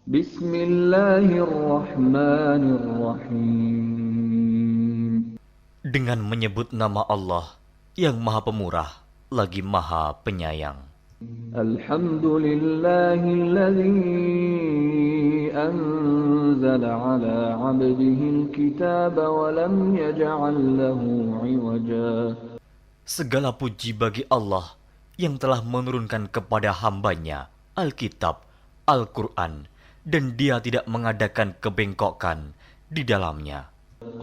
Bismillahirrahmanirrahim. Dengan menyebut nama Allah yang Maha Pemurah lagi Maha Penyayang. Alhamdulillahilladzi anzala ala 'abdihil kitaba wa lam yaj'al lahu 'iwaja. Segala puji bagi Allah yang telah menurunkan kepada hambanya Alkitab, Al-Quran, dan dia tidak mengadakan kebengkokan di dalamnya.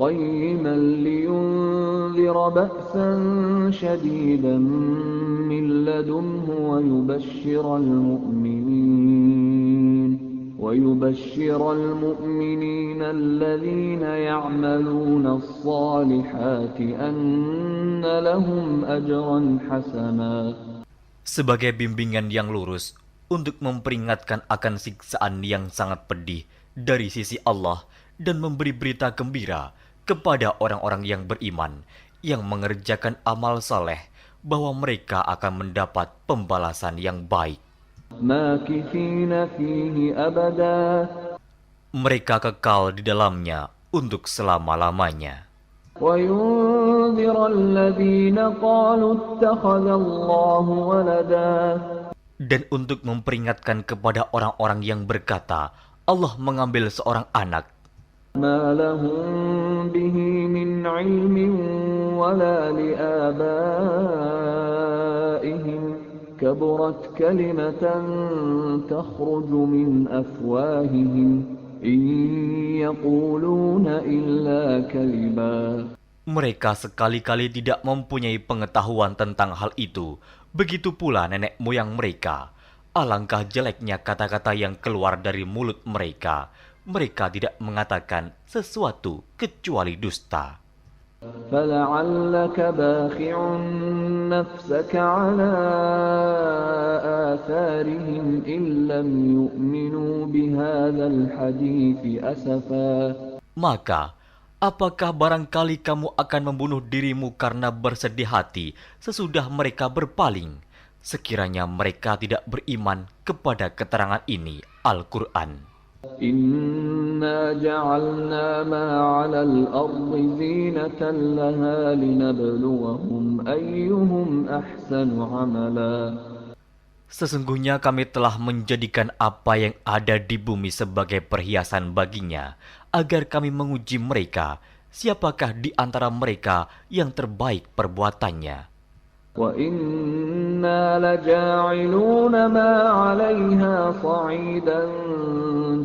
قيما لينذر بأسا شديدا من لدنه ويبشر المؤمنين الذين يعملون الصالحات أن لهم أجرا حسنا. Sebagai bimbingan yang lurus untuk memperingatkan akan siksaan yang sangat pedih dari sisi Allah dan memberi berita gembira kepada orang-orang yang beriman yang mengerjakan amal saleh bahwa mereka akan mendapat pembalasan yang baik. ماكثين فيه أبدا. Mereka kekal di dalamnya untuk selama-lamanya. وينذر الذين قالوا اتخذ الله ولدا. Dan untuk memperingatkan kepada orang-orang yang berkata, Allah mengambil seorang anak. ما لهم به من علم ولا لآبائهم كبرت كلمة تخرج من أفواههم إن يقولون إلا كذبا. Mereka sekali-kali tidak mempunyai pengetahuan tentang hal itu. Begitu pula nenek moyang mereka. Alangkah jeleknya kata-kata yang keluar dari mulut mereka. Mereka tidak mengatakan sesuatu kecuali dusta. فَلَعَلَّكَ بَاخِعٌ نَفْسَكَ عَلَى آثَارِهِمْ إِن لَّمْ يُؤْمِنُوا بِهَذَا الْحَدِيثِ أَسَفًا. Maka, apakah barangkali kamu akan membunuh dirimu karena bersedih hati sesudah mereka berpaling, sekiranya mereka tidak beriman kepada keterangan ini, Al-Quran. Inna ja'alna ma 'alal ardi zinatan laha linabluwahum ayyuhum ahsanu 'amala. Sesungguhnya kami telah menjadikan apa yang ada di bumi sebagai perhiasan baginya, agar kami menguji mereka, siapakah di antara mereka yang terbaik perbuatannya. Wa inna laja'iluna ma 'alayha sa'idan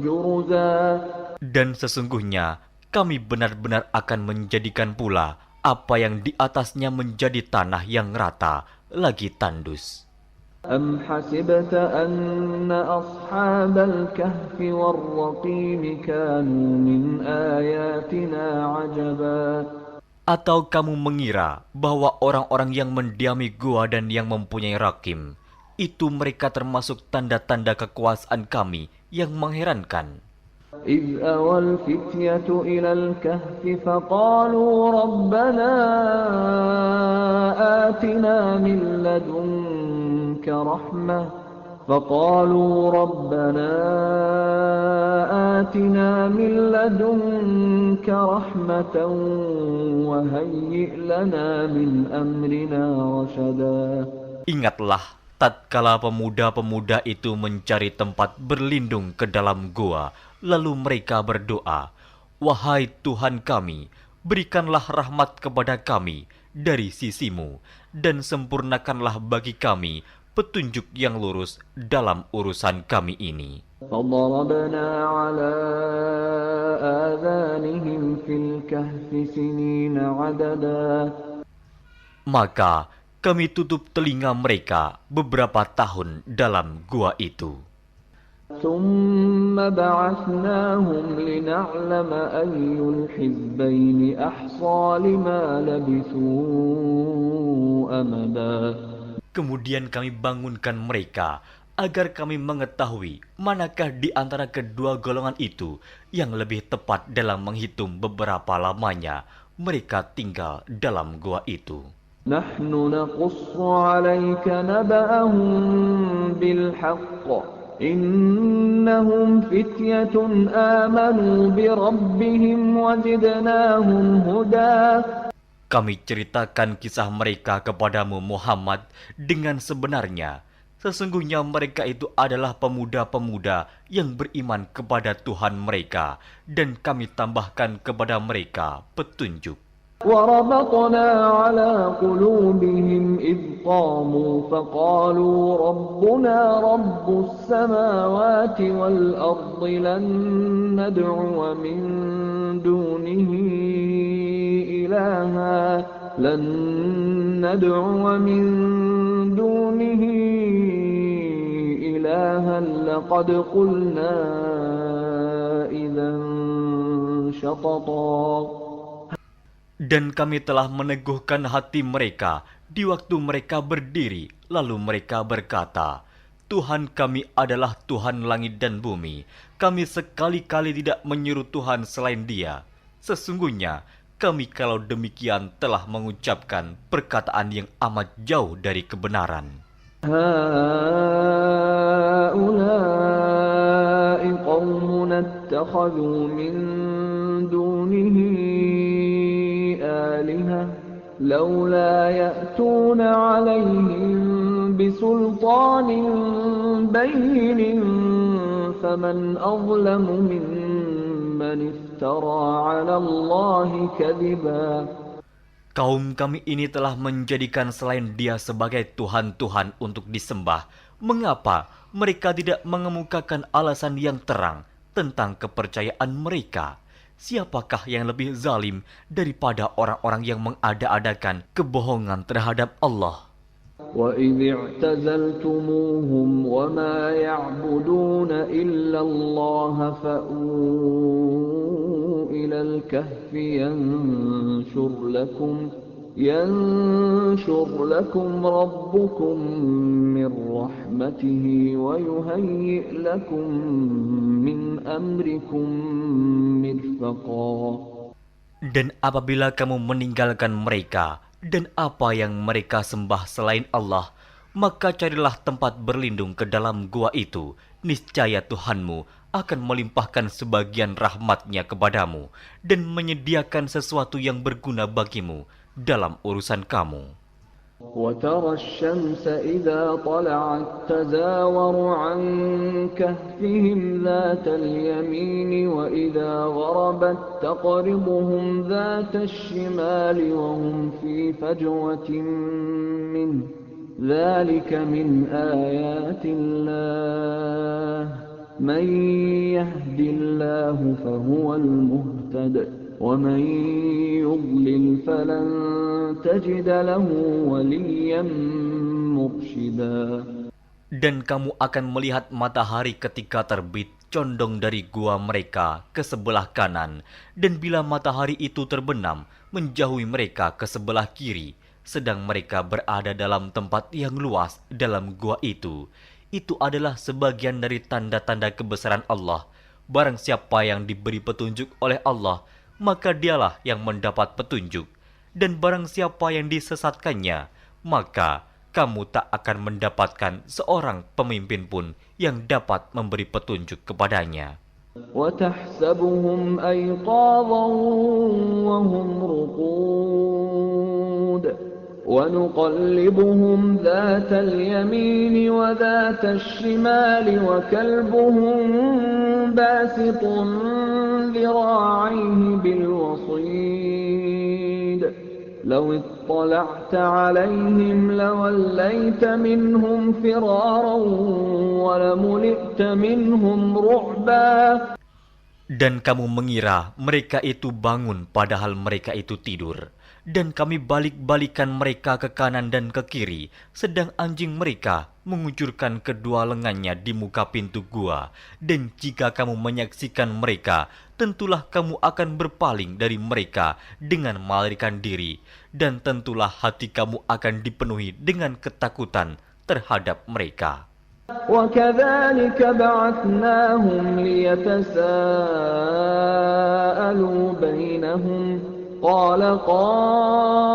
juruza. Dan sesungguhnya kami benar-benar akan menjadikan pula apa yang di atasnya menjadi tanah yang rata lagi tandus. Am hasibta anna ashabal kahfi war-raqim kanu min ayatina 'ajaba. Atau kamu mengira bahwa orang-orang yang mendiami gua dan yang mempunyai rakim, itu mereka termasuk tanda-tanda kekuasaan kami yang mengherankan. إذ أوى الفتية إلى الكهف فقالوا ربنا آتنا من لدنك رحمة وهيئ لنا من أمرنا رشدا. Ingatlah tatkala pemuda-pemuda itu mencari tempat berlindung ke dalam gua, lalu mereka berdoa, "Wahai Tuhan kami, berikanlah rahmat kepada kami dari sisimu, dan sempurnakanlah bagi kami petunjuk yang lurus dalam urusan kami ini." فضربنا على آذانهم في الكهف سنين عددا. Maka kami tutup telinga mereka beberapa tahun dalam gua itu. ثم بعثناهم لنعلم أي الحزبين أحصى لما لبثوا أمدا. Kemudian kami bangunkan mereka agar kami mengetahui manakah di antara kedua golongan itu yang lebih tepat dalam menghitung beberapa lamanya mereka tinggal dalam gua itu. Nahnu naqussu 'alaika naba'ahum bil haqq. إنهم إنهم فتية آمنوا بربهم وزدناهم هدى. Kami ceritakan kisah mereka kepadamu Muhammad dengan sebenarnya. Sesungguhnya mereka itu adalah pemuda-pemuda yang beriman kepada Tuhan mereka, dan kami tambahkan kepada mereka petunjuk. وربطنا على قلوبهم إذ قاموا فقالوا ربنا رب السماوات والأرض لن ندعو من دونه إلها لقد قلنا إذا شططا. Dan kami telah meneguhkan hati mereka di waktu mereka berdiri, lalu mereka berkata, Tuhan kami adalah Tuhan langit dan bumi. Kami sekali-kali tidak menyeru Tuhan selain Dia. Sesungguhnya kami kalau demikian telah mengucapkan perkataan yang amat jauh dari kebenaran. هؤلاء قومنا اتخذوا من دونه آلهة لولا يأتون عليهم بسلطان بين فمن أظلم ممن افترى على الله كذبا. Kaum kami ini telah menjadikan selain Dia sebagai Tuhan-Tuhan untuk disembah. Mengapa mereka tidak mengemukakan alasan yang terang tentang kepercayaan mereka? Siapakah yang lebih zalim daripada orang-orang yang mengada-adakan kebohongan terhadap Allah? وَإِذِ اعْتَزَلْتُمُوهُمْ وَمَا يَعْبُدُونَ إِلَّا اللَّهَ فَأْوُوا إِلَى الْكَهْفِ يَنشُرْ لَكُمْ رَبُّكُمْ مِنْ رَحْمَتِهِ وَيُهَيِّئْ لَكُمْ مِنْ أَمْرِكُمْ مِرْفَقًا. Dan apabila kamu meninggalkan mereka dan apa yang mereka sembah selain Allah, maka carilah tempat berlindung ke dalam gua itu. Niscaya Tuhanmu akan melimpahkan sebagian rahmat-Nya kepadamu dan menyediakan sesuatu yang berguna bagimu dalam urusan kamu. وَتَرَى الشَّمْسَ إِذَا طَلَعَتْ تَزَاوَرُ عَنْ كَهْفِهِمْ ذَاتَ الْيَمِينِ وَإِذَا غَرَبَتْ تَقْرِضُهُمْ ذَاتَ الشِّمَالِ وَهُمْ فِي فَجْوَةٍ مِّنْهُ ذَلِكَ مِنْ آيَاتِ اللَّهِ مَنْ يَهْدِ اللَّهُ فَهُوَ الْمُهْتَدِ وَمَنْ يُضْلِلْ فَلَنْ تَجِدَ لَهُ وَلِيًّا مُرْشِدًا. Dan kamu akan melihat matahari ketika terbit condong dari gua mereka ke sebelah kanan, dan bila matahari itu terbenam menjauhi mereka ke sebelah kiri, sedang mereka berada dalam tempat yang luas dalam gua itu. Itu adalah sebagian dari tanda-tanda kebesaran Allah. Barang siapa yang diberi petunjuk oleh Allah, maka dialah yang mendapat petunjuk. Dan barang siapa yang disesatkannya, maka kamu tak akan mendapatkan seorang pemimpin pun yang dapat memberi petunjuk kepadanya. وَتَحْسَبُهُمْ أَيْقَاظًا وَهُمْ رُقُودٌ وَنُقَلِّبُهُمْ ذَاتَ الْيَمِينِ وَذَاتَ الشِّمَالِ وَكَلْبُهُمْ بَاسِطٌ ذِرَاعَيْهِ بِالْوَصِيدِ لَوِ اطَّلَعْتَ عَلَيْهِمْ لَوَلَّيْتَ مِنْهُمْ فِرَارًا وَلَمُلِئْتَ مِنْهُمْ رُعْبًا. Dan kamu mengira mereka itu bangun padahal mereka itu tidur. Dan kami balik-balikan mereka ke kanan dan ke kiri, sedang anjing mereka mengucurkan kedua lengannya di muka pintu gua. Dan jika kamu menyaksikan mereka, tentulah kamu akan berpaling dari mereka dengan melarikan diri. Dan tentulah hati kamu akan dipenuhi dengan ketakutan terhadap mereka. وَكَذَلِكَ بَعَثْنَاهُمْ لِيَتَسَاءَلُوا بَيْنَهُمْ قَالَ قَائِلٌ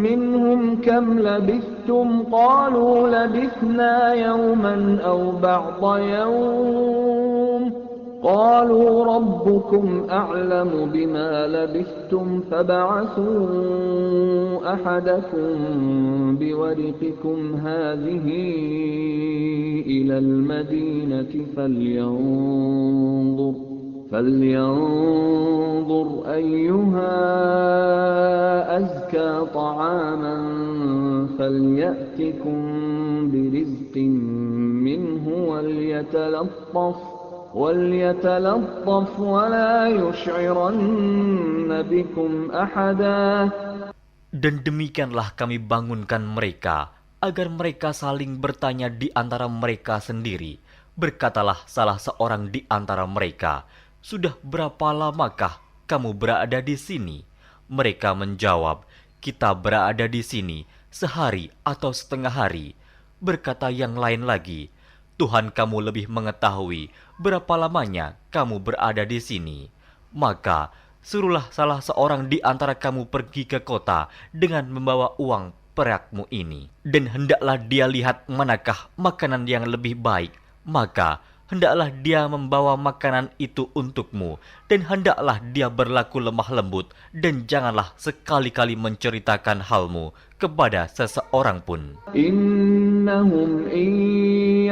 مِّنْهُمْ كَمْ لَبِثْتُمْ لبثتم قالوا لبثنا يوما أو بعض يوم قالوا ربكم أعلم بما لبثتم فابعثوا أحدكم بورقكم هذه إلى المدينة فلينظر أيها أزكى طعاما فليأتكم برزق منه وليتلطف ولا يشعرن بكم أحدا. Dan demikianlah kami bangunkan mereka, agar mereka saling bertanya di antara mereka sendiri. Berkatalah salah seorang di antara mereka, "Sudah berapa lamakah kamu berada di sini?" Mereka menjawab, "Kita berada di sini sehari atau setengah hari." Berkata yang lain lagi, "Tuhan kamu lebih mengetahui berapa lamanya kamu berada di sini. Maka suruhlah salah seorang di antara kamu pergi ke kota dengan membawa uang perakmu ini. Dan hendaklah dia lihat manakah makanan yang lebih baik. Maka hendaklah dia membawa makanan itu untukmu. Dan hendaklah dia berlaku lemah lembut. Dan janganlah sekali-kali menceritakan halmu kepada seseorang pun. Innahum in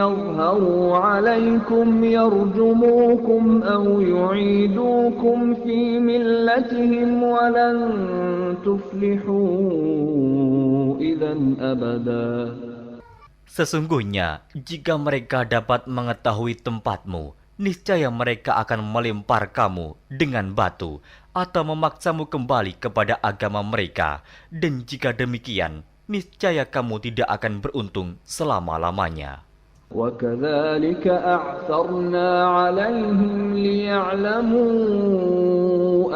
yadhharu alaykum yarjumukum aw yu'idukum fi millatihim walan tuflihu idzan abada. Sesungguhnya, jika mereka dapat mengetahui tempatmu, niscaya mereka akan melempar kamu dengan batu atau memaksamu kembali kepada agama mereka. Dan jika demikian, niscaya kamu tidak akan beruntung selama-lamanya. وَكَذَلِكَ أَعْثَرْنَا عَلَيْهِمْ لِيَعْلَمُوا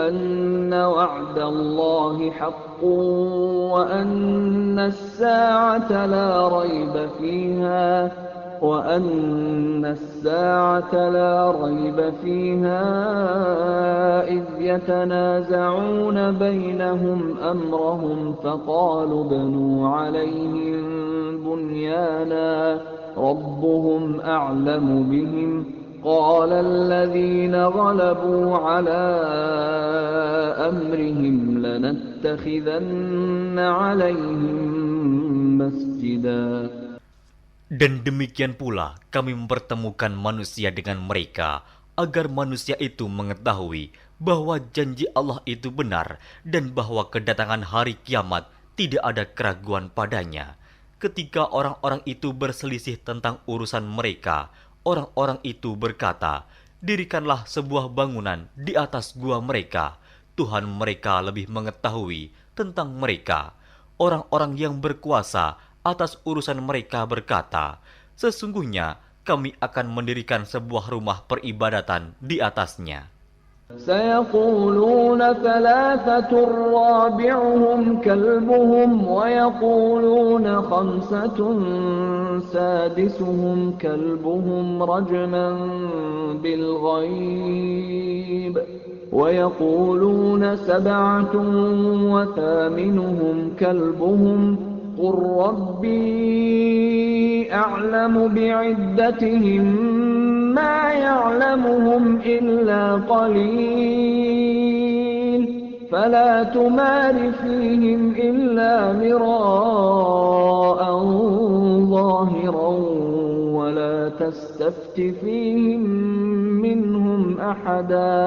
أَنَّ وَعْدَ اللَّهِ حَقٌّ وَأَنَّ السَّاعَةَ لَا رَيْبَ فِيهَا إِذْ يَتَنَازَعُونَ بَيْنَهُمْ أَمْرَهُمْ فَقَالُوا ابْنُوا عَلَيْهِمْ بُنْيَانًا رَبُّهُمْ أَعْلَمُ بِهِمْ قَالَ الَّذِينَ غَلَبُوا عَلَى أَمْرِهِمْ لَنَتَّخِذَنَّ عَلَيْهِمْ مَسْجِدًا. Dan demikian pula kami mempertemukan manusia dengan mereka, agar manusia itu mengetahui bahwa janji Allah itu benar dan bahwa kedatangan hari kiamat tidak ada keraguan padanya. Ketika orang-orang itu berselisih tentang urusan mereka, orang-orang itu berkata, "Dirikanlah sebuah bangunan di atas gua mereka. Tuhan mereka lebih mengetahui tentang mereka." Orang-orang yang berkuasa atas urusan mereka berkata, "Sesungguhnya kami akan mendirikan sebuah rumah peribadatan di atasnya." سيقولون ثلاثة رابعهم كلبهم ويقولون خمسة سادسهم كلبهم رجما بالغيب ويقولون سبعة وثامنهم كلبهم قل ربي أعلم بعدتهم ما يعلمهم إلا قليل فلا تمار فيهم إلا مراء ظاهرا ولا تستفت فيهم منهم أحدا.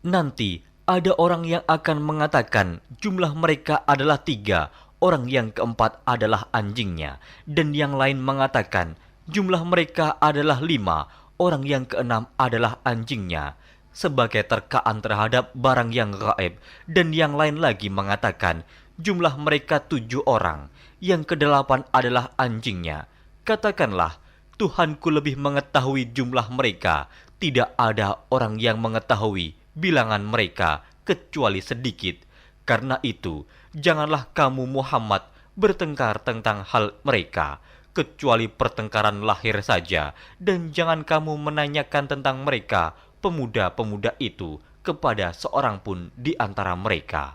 Nanti ada orang yang akan mengatakan jumlah mereka adalah 3, orang yang keempat adalah anjingnya, dan yang lain mengatakan jumlah mereka adalah 5, orang yang keenam adalah anjingnya, sebagai terkaan terhadap barang yang gaib. Dan yang lain lagi mengatakan jumlah mereka 7 orang, yang ke-8 adalah anjingnya. Katakanlah, Tuhanku lebih mengetahui jumlah mereka. Tidak ada orang yang mengetahui bilangan mereka kecuali sedikit. Karena itu, janganlah kamu Muhammad bertengkar tentang hal mereka, kecuali pertengkaran lahir saja, dan jangan kamu menanyakan tentang mereka, pemuda-pemuda itu, kepada seorang pun di antara mereka.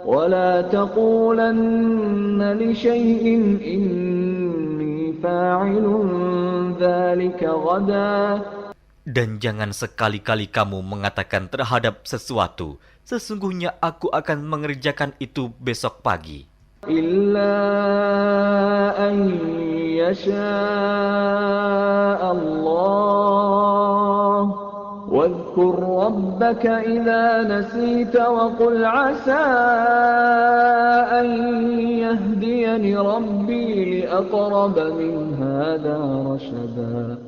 ولا تقولن لشيء إني فاعل ذلك غدا. Dan jangan sekali-kali kamu mengatakan terhadap sesuatu, sesungguhnya aku akan mengerjakan itu besok pagi. إلا أن يشاء الله واذكر ربك إذا نسيت وقل عسى أن يهديني ربي لأقرب من هذا رشدا.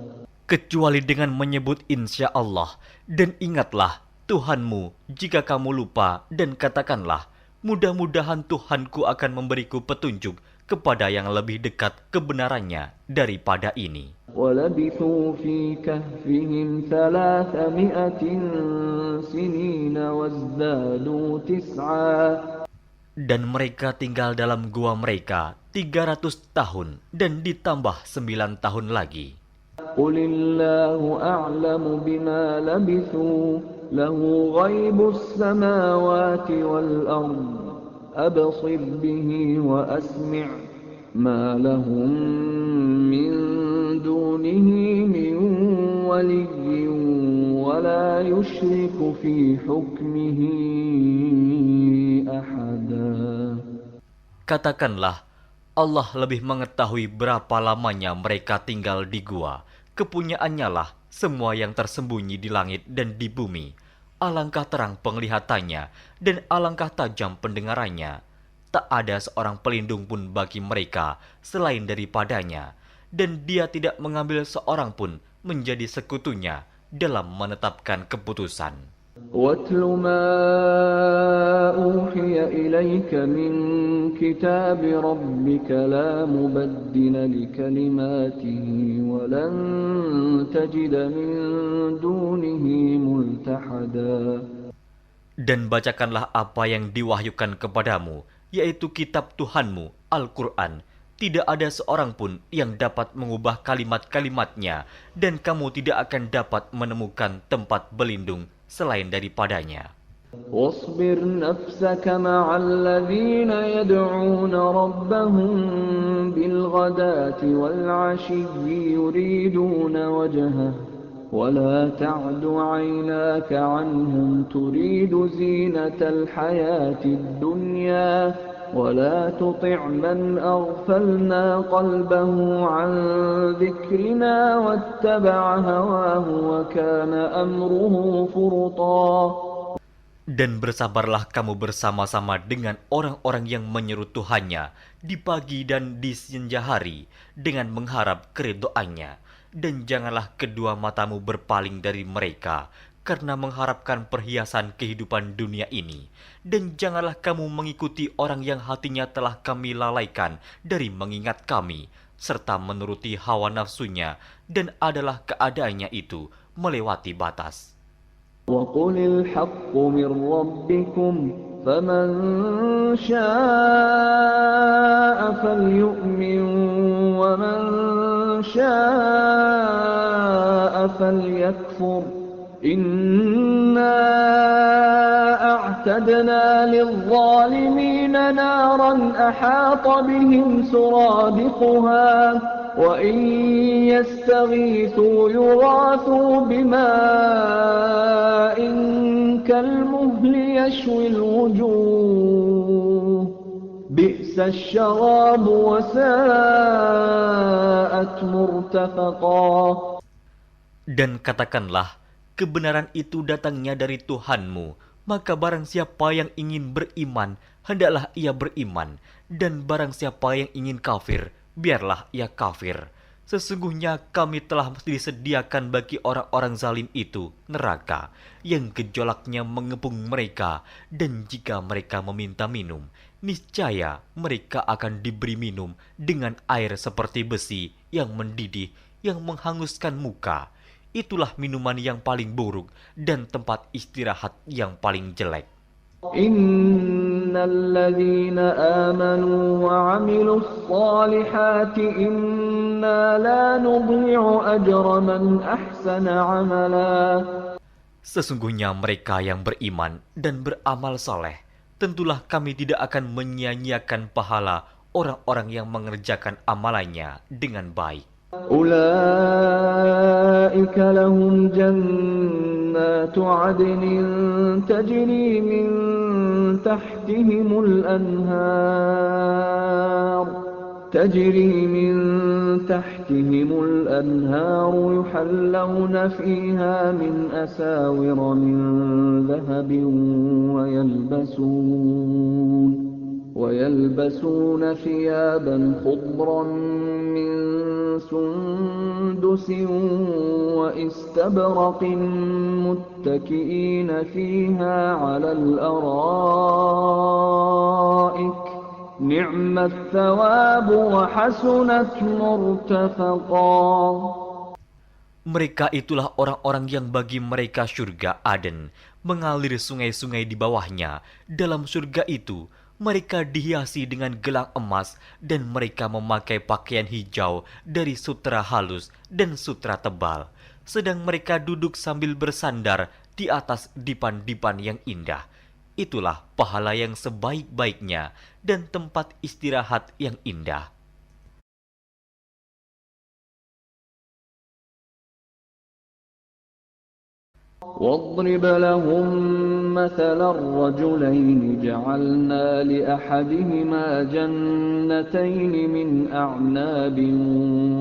Kecuali dengan menyebut insya Allah, dan ingatlah Tuhanmu jika kamu lupa, dan katakanlah, mudah-mudahan Tuhanku akan memberiku petunjuk kepada yang lebih dekat kebenarannya daripada ini. وَلَبِثُوا فِي كَهْفِهِمْ 300 سِنِينَ وَازْدَادُوا تِسْعًا. Dan mereka tinggal dalam gua mereka 300 tahun, dan ditambah 9 tahun lagi. قُلِ اللَّهُ أَعْلَمُ بِمَا لَبِثُوا لَهُ غَيْبُ السَّمَاوَاتِ وَالْأَرْضِ أَبْصِرْ بِهِ وَأَسْمِعْ مَا لَهُم مِّن دُونِهِ مِن وَلِيٍّ وَلَا يُشْرِكُ فِي حُكْمِهِ أَحَدًا. Katakanlah, Allah lebih mengetahui berapa lamanya mereka tinggal di gua. Kepunyaannya lah semua yang tersembunyi di langit dan di bumi. Alangkah terang penglihatannya dan alangkah tajam pendengarannya. Tak ada seorang pelindung pun bagi mereka selain daripadanya. Dan dia tidak mengambil seorang pun menjadi sekutunya dalam menetapkan keputusan. وَاتْلُ مَا أُوحِيَ إِلَيْكَ مِنْ كِتَابِ رَبِّكَ لَا مُبَدِّلَ لِكَلِمَاتِهِ وَلَنْ تَجِدَ مِنْ دُونِهِ مُلْتَحَدًا. Dan bacakanlah apa yang diwahyukan kepadamu, yaitu kitab Tuhanmu, Al-Quran. Tidak ada seorang pun yang dapat mengubah kalimat-kalimatnya, dan kamu tidak akan dapat menemukan tempat berlindung selain daripadanya. واصبر نفسك مع الذين يدعون ربهم بالغداة والعشي يريدون وجهه ولا تعد عيناك عنهم تريد زينة الحياة الدنيا ولا تطع من أغفلنا قلبه عن ذكرنا واتبع هواه وكان أمره فرطا. Dan bersabarlah kamu bersama-sama dengan orang-orang yang menyeru Tuhannya di pagi dan di senja hari dengan mengharap keridhoannya. Dan janganlah kedua matamu berpaling dari mereka karena mengharapkan perhiasan kehidupan dunia ini. Dan janganlah kamu mengikuti orang yang hatinya telah kami lalaikan dari mengingat kami, serta menuruti hawa nafsunya, dan adalah keadaannya itu melewati batas. وَقُلِ الْحَقُّ مِنْ رَبِّكُمْ فَمَنْ شَاءَ فَلْيُؤْمِنْ وَمَنْ شَاءَ فَلْيَكْفُرْ إِنَّا أَعْتَدْنَا لِلظَّالِمِينَ نَارًا أَحَاطَ بِهِمْ سُرَادِقُهَا وَإِنْ يَسْتَغِيثُوا يُغَاثُوا بِمَاءٍ كَالْمُهْلِ يَشْوِي الْوُجُوهَ بِئْسَ الشَّرَابُ وَسَاءَتْ مُرْتَفَقًا. Dan katakanlah, kebenaran itu datangnya dari Tuhanmu, maka barang siapa yang ingin beriman, hendaklah ia beriman, dan barang siapa yang ingin kafir, biarlah ia kafir. Sesungguhnya kami telah disediakan bagi orang-orang zalim itu neraka, yang gejolaknya mengepung mereka, dan jika mereka meminta minum, niscaya mereka akan diberi minum dengan air seperti besi yang mendidih, yang menghanguskan muka. Itulah minuman yang paling buruk dan tempat istirahat yang paling jelek. Innal ladzina amanu wa 'amilus solihati inna la nudhi'u ajra man ahsana 'amala. Sesungguhnya mereka yang beriman dan beramal soleh, tentulah kami tidak akan menyia-nyiakan pahala orang-orang yang mengerjakan amalannya dengan baik. أولئك لهم جنات عدن تجري من تحتهم الأنهار يحلون فيها من أساور من ذهب ويلبسون ثيابا خضرا من سندس واستبرق متكئين فيها على الأرائك نعم الثواب وحسنت مرتفقا. Mereka itulah orang-orang yang bagi mereka surga Aden, mengalir sungai-sungai di bawahnya. Dalam surga itu, mereka dihiasi dengan gelang emas dan mereka memakai pakaian hijau dari sutra halus dan sutra tebal. Sedang mereka duduk sambil bersandar di atas dipan-dipan yang indah. Itulah pahala yang sebaik-baiknya dan tempat istirahat yang indah. واضرب لهم مثلا الرجلين جعلنا لأحدهما جنتين من أعناب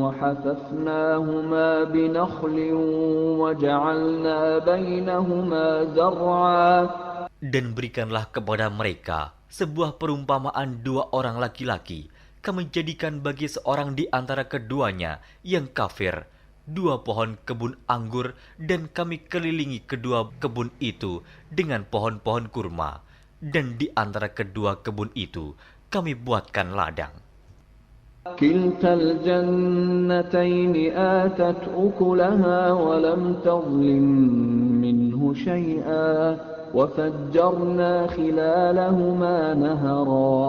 وحففناهما بنخل وجعلنا بينهما زرعا. Dan berikanlah kepada mereka sebuah perumpamaan dua orang laki-laki. Kami jadikan bagi seorang di antara keduanya yang kafir dua pohon kebun anggur, dan kami kelilingi kedua kebun itu dengan pohon-pohon kurma, dan di antara kedua kebun itu kami buatkan ladang. كلتا الجنتين آتت أكلها ولم تظلم منه شيئا وفجرنا خلالهما نهرا.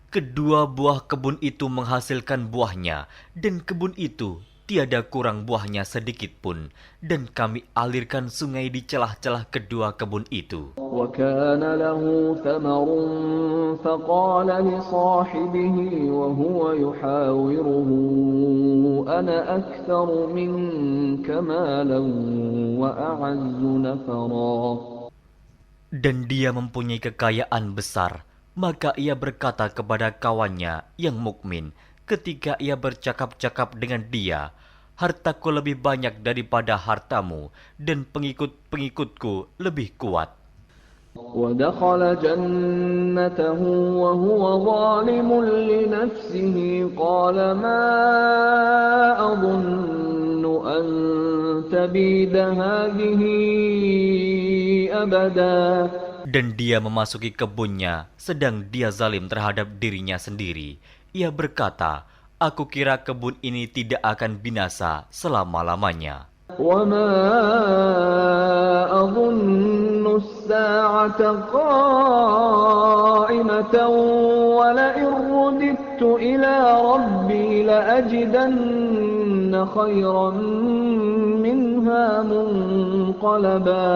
Kedua buah kebun itu menghasilkan buahnya, dan kebun itu tiada kurang buahnya sedikit pun, dan kami alirkan sungai di celah-celah kedua kebun itu. وَكَانَ لَهُ ثَمَرٌ فَقَالَ لِصَاحِبِهِ وَهُوَ يُحَاوِرُهُ أَنَا أَكْثَرُ مِنكَ مَالًا وَأَعَزُّ نَفَرًا. Dan dia mempunyai kekayaan besar, maka ia berkata kepada kawannya yang mukmin, ketika ia bercakap-cakap dengan dia, hartaku lebih banyak daripada hartamu, dan pengikut-pengikutku lebih kuat. وَدَخَلَ جَنَّتَهُ وَهُوَ ظَالِمٌ لِنَفْسِهِ قَالَ مَا أَظُنُّ أَن تَبِيدَ هَذِهِ أَبَدًا. Dan dia memasuki kebunnya, sedang dia zalim terhadap dirinya sendiri. Ia berkata, aku kira kebun ini tidak akan binasa selama-lamanya. وَمَا أَظُنُّ السَّاعَةَ قَائِمَةً وَلَئِن رُّدِدتُّ إِلَى رَبِّي لَأَجِدَنَّ خَيْرًا مِّنْهَا مُنقَلَبًا.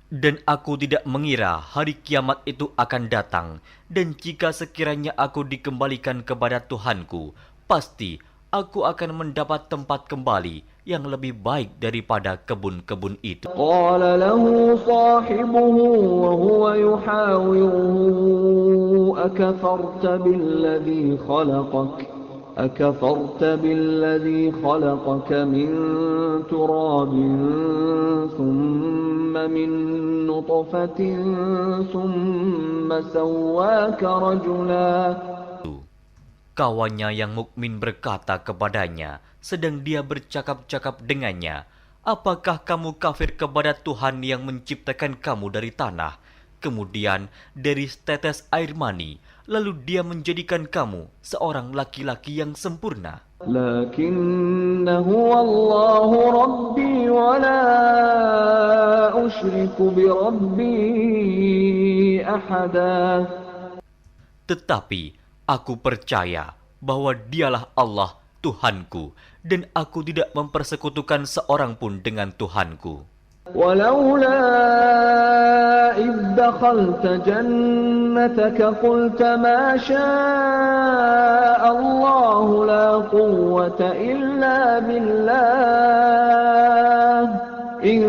Dan aku tidak mengira hari kiamat itu akan datang, dan jika sekiranya aku dikembalikan kepada Tuhanku, pasti aku akan mendapat tempat kembali yang lebih baik daripada kebun-kebun itu. قال له صاحبه وهو يحاوره أكفرت بالذي خلقك من تراب ثم من نطفة ثم سواك رجلا. Kawannya yang mukmin berkata kepadanya, sedang dia bercakap-cakap dengannya, apakah kamu kafir kepada Tuhan yang menciptakan kamu dari tanah, kemudian dari setetes air mani, lalu dia menjadikan kamu seorang laki-laki yang sempurna? Lakinna huwa Allahu Rabbi wa la usyriku bi Rabbi ahada. Tetapi aku percaya bahwa dialah Allah Tuhanku, dan aku tidak mempersekutukan seorang pun dengan Tuhanku. ولولا إذ دخلت جنتك قلت ما شاء الله لا قوة إلا بالله إن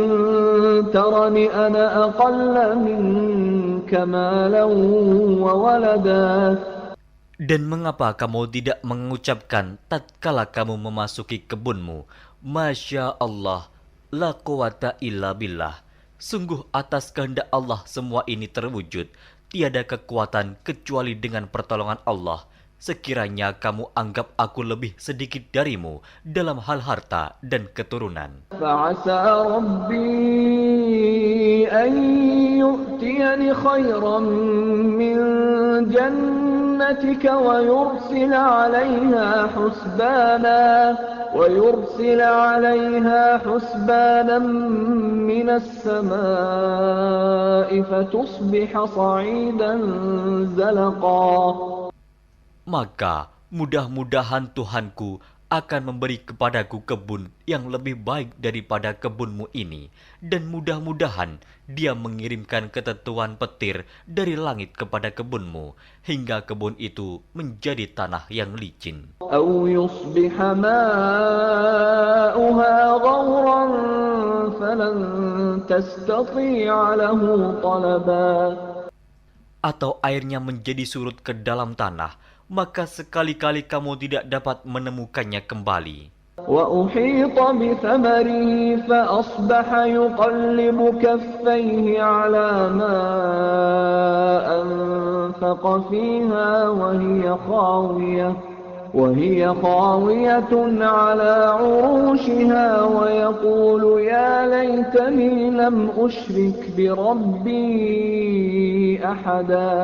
ترني أنا أقل منك مالا وولدا. Dan mengapa kamu tidak mengucapkan tatkala kamu memasuki kebunmu, Masya Allah, la quwata illa billah. Sungguh atas kehendak Allah semua ini terwujud, tiada kekuatan kecuali dengan pertolongan Allah. Sekiranya kamu anggap aku lebih sedikit darimu dalam hal harta dan keturunan. فعسى ربي أن يؤتيني خيرا من جنتك ويرسل عليها حسبانا من السماء فتصبح صعيدا زلقا. Maka mudah-mudahan Tuhanku akan memberi kepadaku kebun yang lebih baik daripada kebunmu ini, dan mudah-mudahan Dia mengirimkan ketentuan petir dari langit kepada kebunmu, hingga kebun itu menjadi tanah yang licin. أو يصبح ماؤها غورا فلن تستطيع له طلبا. Atau airnya menjadi surut ke dalam tanah, maka sekali-kali kamu tidak dapat menemukannya kembali. وأحيط بثمره فأصبح يقلب كفيه على ما أنفق فيها وهي خاوية على عروشها ويقول يا ليتني لم أشرك بربي أحدا.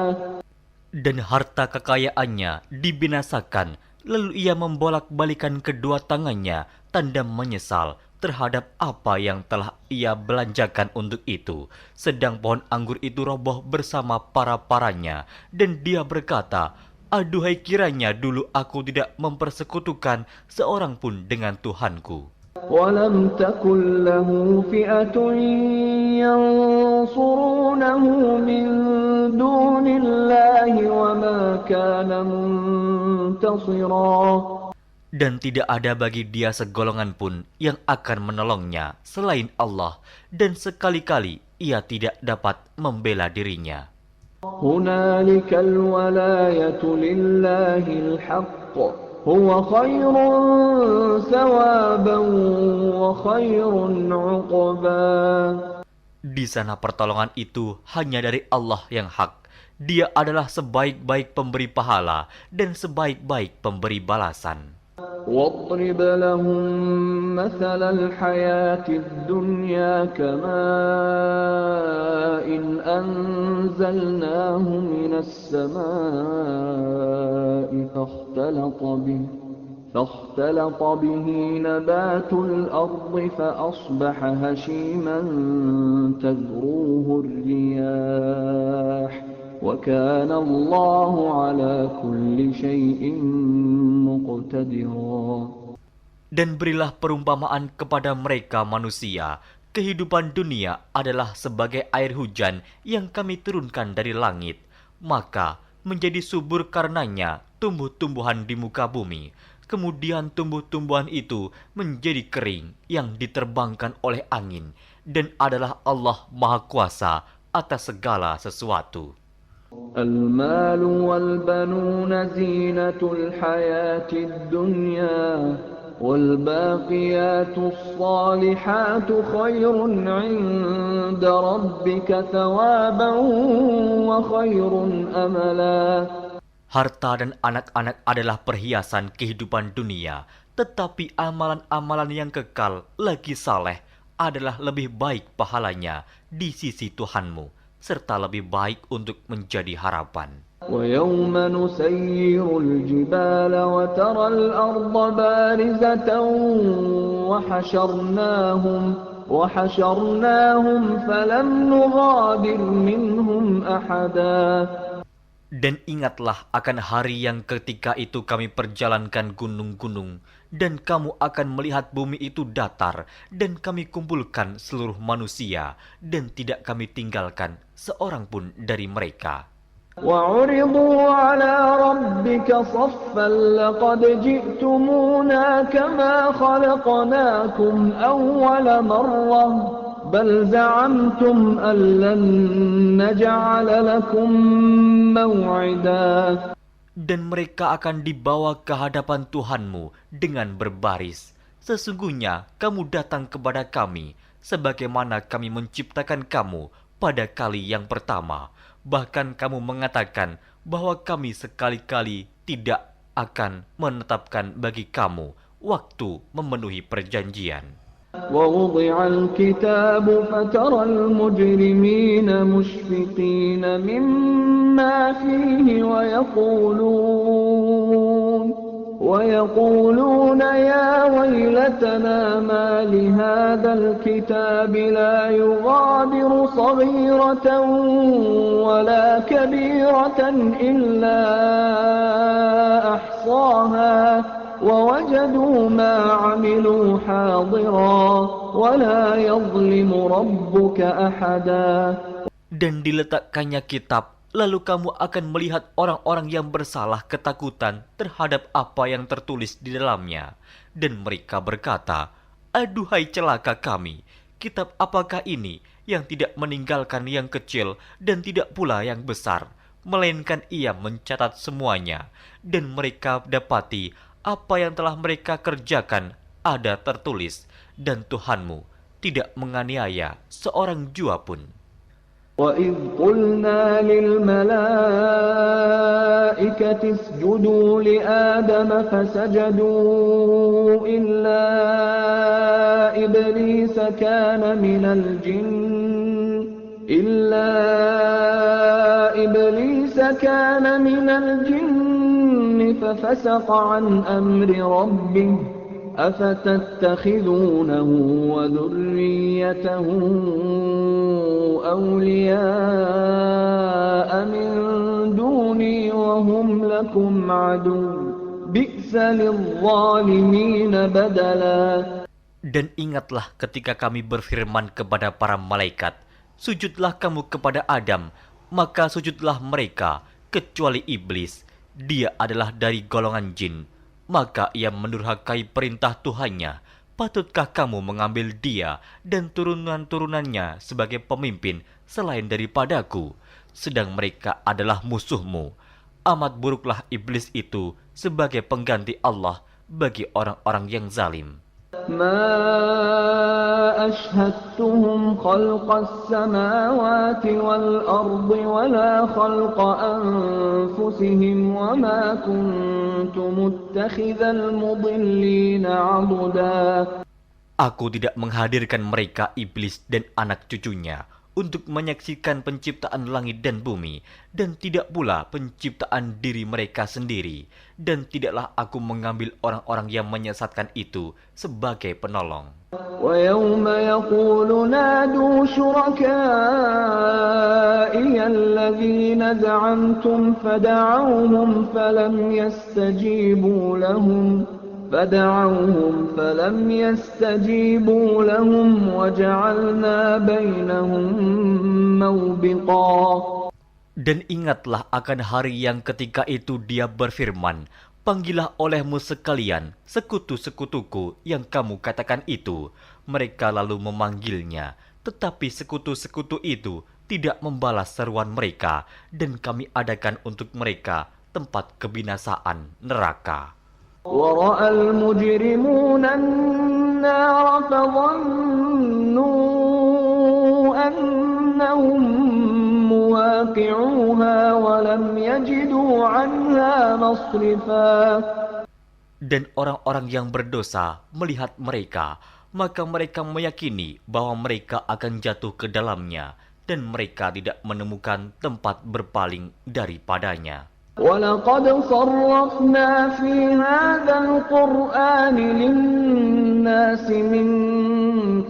Dan harta kekayaannya dibinasakan, lalu ia membolak-balikan kedua tangannya, tanda menyesal terhadap apa yang telah ia belanjakan untuk itu. Sedang pohon anggur itu roboh bersama para-paranya, dan dia berkata, aduhai kiranya dulu aku tidak mempersekutukan seorang pun dengan Tuhanku. ولم تكن له فئة ينصرونه من دون الله وما كان منتصرا. Dan tidak ada bagi dia segolongan pun yang akan menolongnya selain Allah, dan sekali-kali ia tidak dapat membela dirinya. هنالك الولاية لله الحق هو خير ثوابا وخير عقبا. Di sana pertolongan itu hanya dari Allah yang hak. Dia adalah sebaik-baik pemberi pahala dan sebaik-baik pemberi balasan. واضرب لهم مثل الحياة الدنيا كماء أنزلناه من السماء فاختلط به نبات الأرض فأصبح هشيما تذروه الرياح وكان الله على كل شيء مقتدرا. Dan berilah perumpamaan kepada mereka manusia, kehidupan dunia adalah sebagai air hujan yang kami turunkan dari langit, maka menjadi subur karenanya tumbuh-tumbuhan di muka bumi. Kemudian tumbuh-tumbuhan itu menjadi kering yang diterbangkan oleh angin, dan adalah Allah Maha Kuasa atas segala sesuatu. المال والبنون زينة الحياة الدنيا والباقيات الصالحات خير عند ربك ثوابا وخير أملا. Harta dan anak-anak adalah perhiasan kehidupan dunia, tetapi amalan-amalan yang kekal lagi saleh adalah lebih baik pahalanya di sisi Tuhanmu, serta lebih baik untuk menjadi harapan. ويوم نسير الجبال وترى الأرض بارزة وحشرناهم فلم نغادر منهم أحدا. Dan ingatlah akan hari yang ketika itu kami perjalankan gunung-gunung, dan kamu akan melihat bumi itu datar, dan kami kumpulkan seluruh manusia, dan tidak kami tinggalkan seorang pun dari mereka. وعرضوا على ربك صفا لقد جئتمونا كما خلقناكم أول مرة بل زعمتم أن لن نجعل لكم موعدا. Dan mereka akan dibawa ke hadapan Tuhanmu dengan berbaris. Sesungguhnya kamu datang kepada kami, sebagaimana kami menciptakan kamu pada kali yang pertama. Bahkan kamu mengatakan bahwa kami sekali-kali tidak akan menetapkan bagi kamu waktu memenuhi perjanjian. ووضع الكتاب فترى المجرمين مشفقين مما فيه ويقولون يا ويلتنا ما لهذا الكتاب لا يغادر صغيرة ولا كبيرة إلا أحصاها ووجدوا ما عملوا حاضرا ولا يظلم ربك أحدا. Dan diletakkannya kitab, lalu kamu akan melihat orang-orang yang bersalah ketakutan terhadap apa yang tertulis di dalamnya. Dan mereka berkata, aduhai celaka kami, kitab apakah ini yang tidak meninggalkan yang kecil dan tidak pula yang besar, melainkan ia mencatat semuanya. Dan mereka dapati apa yang telah mereka kerjakan ada tertulis, dan Tuhanmu tidak menganiaya seorang jua pun. وَإِذْ قُلْنَا لِلْمَلَائِكَةِ اسْجُدُوا لِآدَمَ فَسَجَدُوا إِلَّا إِبْلِيسَ كَانَ مِنَ الْجِنِّ فَفَسَقَ عَنْ أَمْرِ رَبِّهِ أَفَتَتَّخِذُونَهُ وَذُرِّيَّتَهُ أَوْلِيَاءَ مِنْ دُونِي وَهُمْ لَكُمْ عَدُوٌّ بِئْسَ لِلظَّالِمِينَ بَدَلًا. Dan ingatlah ketika kami berfirman kepada para malaikat, sujudlah kamu kepada Adam, maka sujudlah mereka, kecuali iblis. Dia adalah dari golongan jin. Maka ia mendurhakai perintah Tuhannya. Patutkah kamu mengambil dia dan turunan-turunannya sebagai pemimpin selain daripadaku? Sedang mereka adalah musuhmu. Amat buruklah iblis itu sebagai pengganti Allah bagi orang-orang yang zalim. ما أشهدتهم خلق السماوات والأرض ولا خلق أنفسهم وما كنت متخذ المضلين عضدا. Aku tidak menghadirkan mereka iblis dan anak cucunya untuk menyaksikan penciptaan langit dan bumi, dan tidak pula penciptaan diri mereka sendiri, dan tidaklah aku mengambil orang-orang yang menyesatkan itu sebagai penolong. وَيَوْمَ يَقُولُ نَادُوا شُرَكَائِيَ الَّذِينَ زَعَمْتُمْ فَدَعَوْهُمْ فَلَمْ يَسْتَجِيبُوا لَهُمْ وَجَعَلْنَا بَيْنَهُمْ مَوْبِقًا. Dan ingatlah akan hari yang ketika itu dia berfirman, panggillah olehmu sekalian sekutu-sekutuku yang kamu katakan itu. Mereka lalu memanggilnya, tetapi sekutu-sekutu itu tidak membalas seruan mereka, dan kami adakan untuk mereka tempat kebinasaan neraka. وَرَأَى الْمُجْرِمُونَ النَّارَ فَظَنُّوا أَنَّهُمْ مُوَاقِعُوهَا وَلَمْ يَجِدُوا عَنْهَا مَصْرِفًا. Dan orang-orang yang berdosa melihat mereka, maka mereka meyakini bahwa mereka akan jatuh ke dalamnya, dan mereka tidak menemukan tempat berpaling daripadanya. وَلَقَدْ صَرَّفْنَا فِي هَذَا الْقُرْآنِ لِلنَّاسِ مِنْ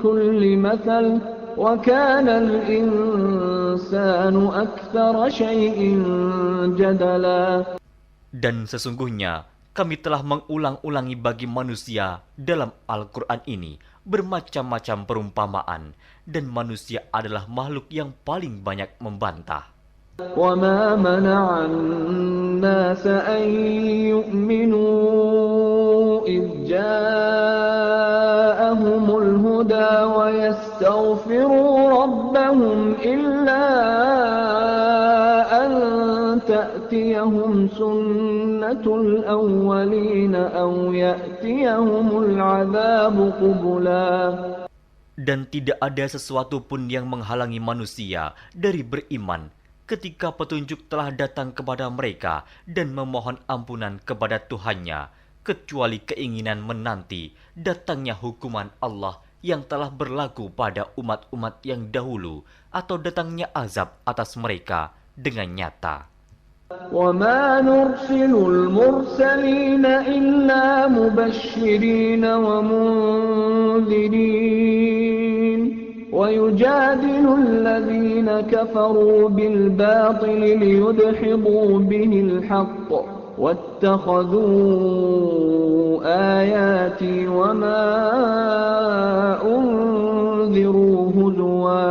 كُلِّ مَثَلٍ وَكَانَ الْإِنْسَانُ الإنسان أكثر شيء جدلا. Dan sesungguhnya kami telah mengulang-ulangi bagi manusia dalam Al-Quran ini bermacam-macam perumpamaan, dan manusia adalah makhluk yang paling banyak membantah. وَمَا مَنَعَ النَّاسَ أَن يُؤْمِنُوا إِذْ جَاءَهُمُ الْهُدَى وَيَسْتَغْفِرُوا رَبَّهُمْ إِلَّا أَن تَأْتِيَهُمْ سُنَّةُ الْأَوَّلِينَ أَوْ يَأْتِيَهُمُ الْعَذَابُ قُبُلًا. Dan tidak ada sesuatu pun yang menghalangi manusia dari beriman ketika petunjuk telah datang kepada mereka dan memohon ampunan kepada Tuhannya, kecuali keinginan menanti datangnya hukuman Allah yang telah berlaku pada umat-umat yang dahulu, atau datangnya azab atas mereka dengan nyata. وَمَا نُرْسِلُ الْمُرْسَلِينَ إِلَّا مُبَشِّرِينَ وَمُنذِرِينَ وَيُجَادِلُ الَّذِينَ كَفَرُوا بِالْبَاطِلِ لِيُدْحِضُوا بِهِ الْحَقَّ وَاتَّخَذُوا آيَاتِي وَمَا أُنذِرُوا هُزُوًا.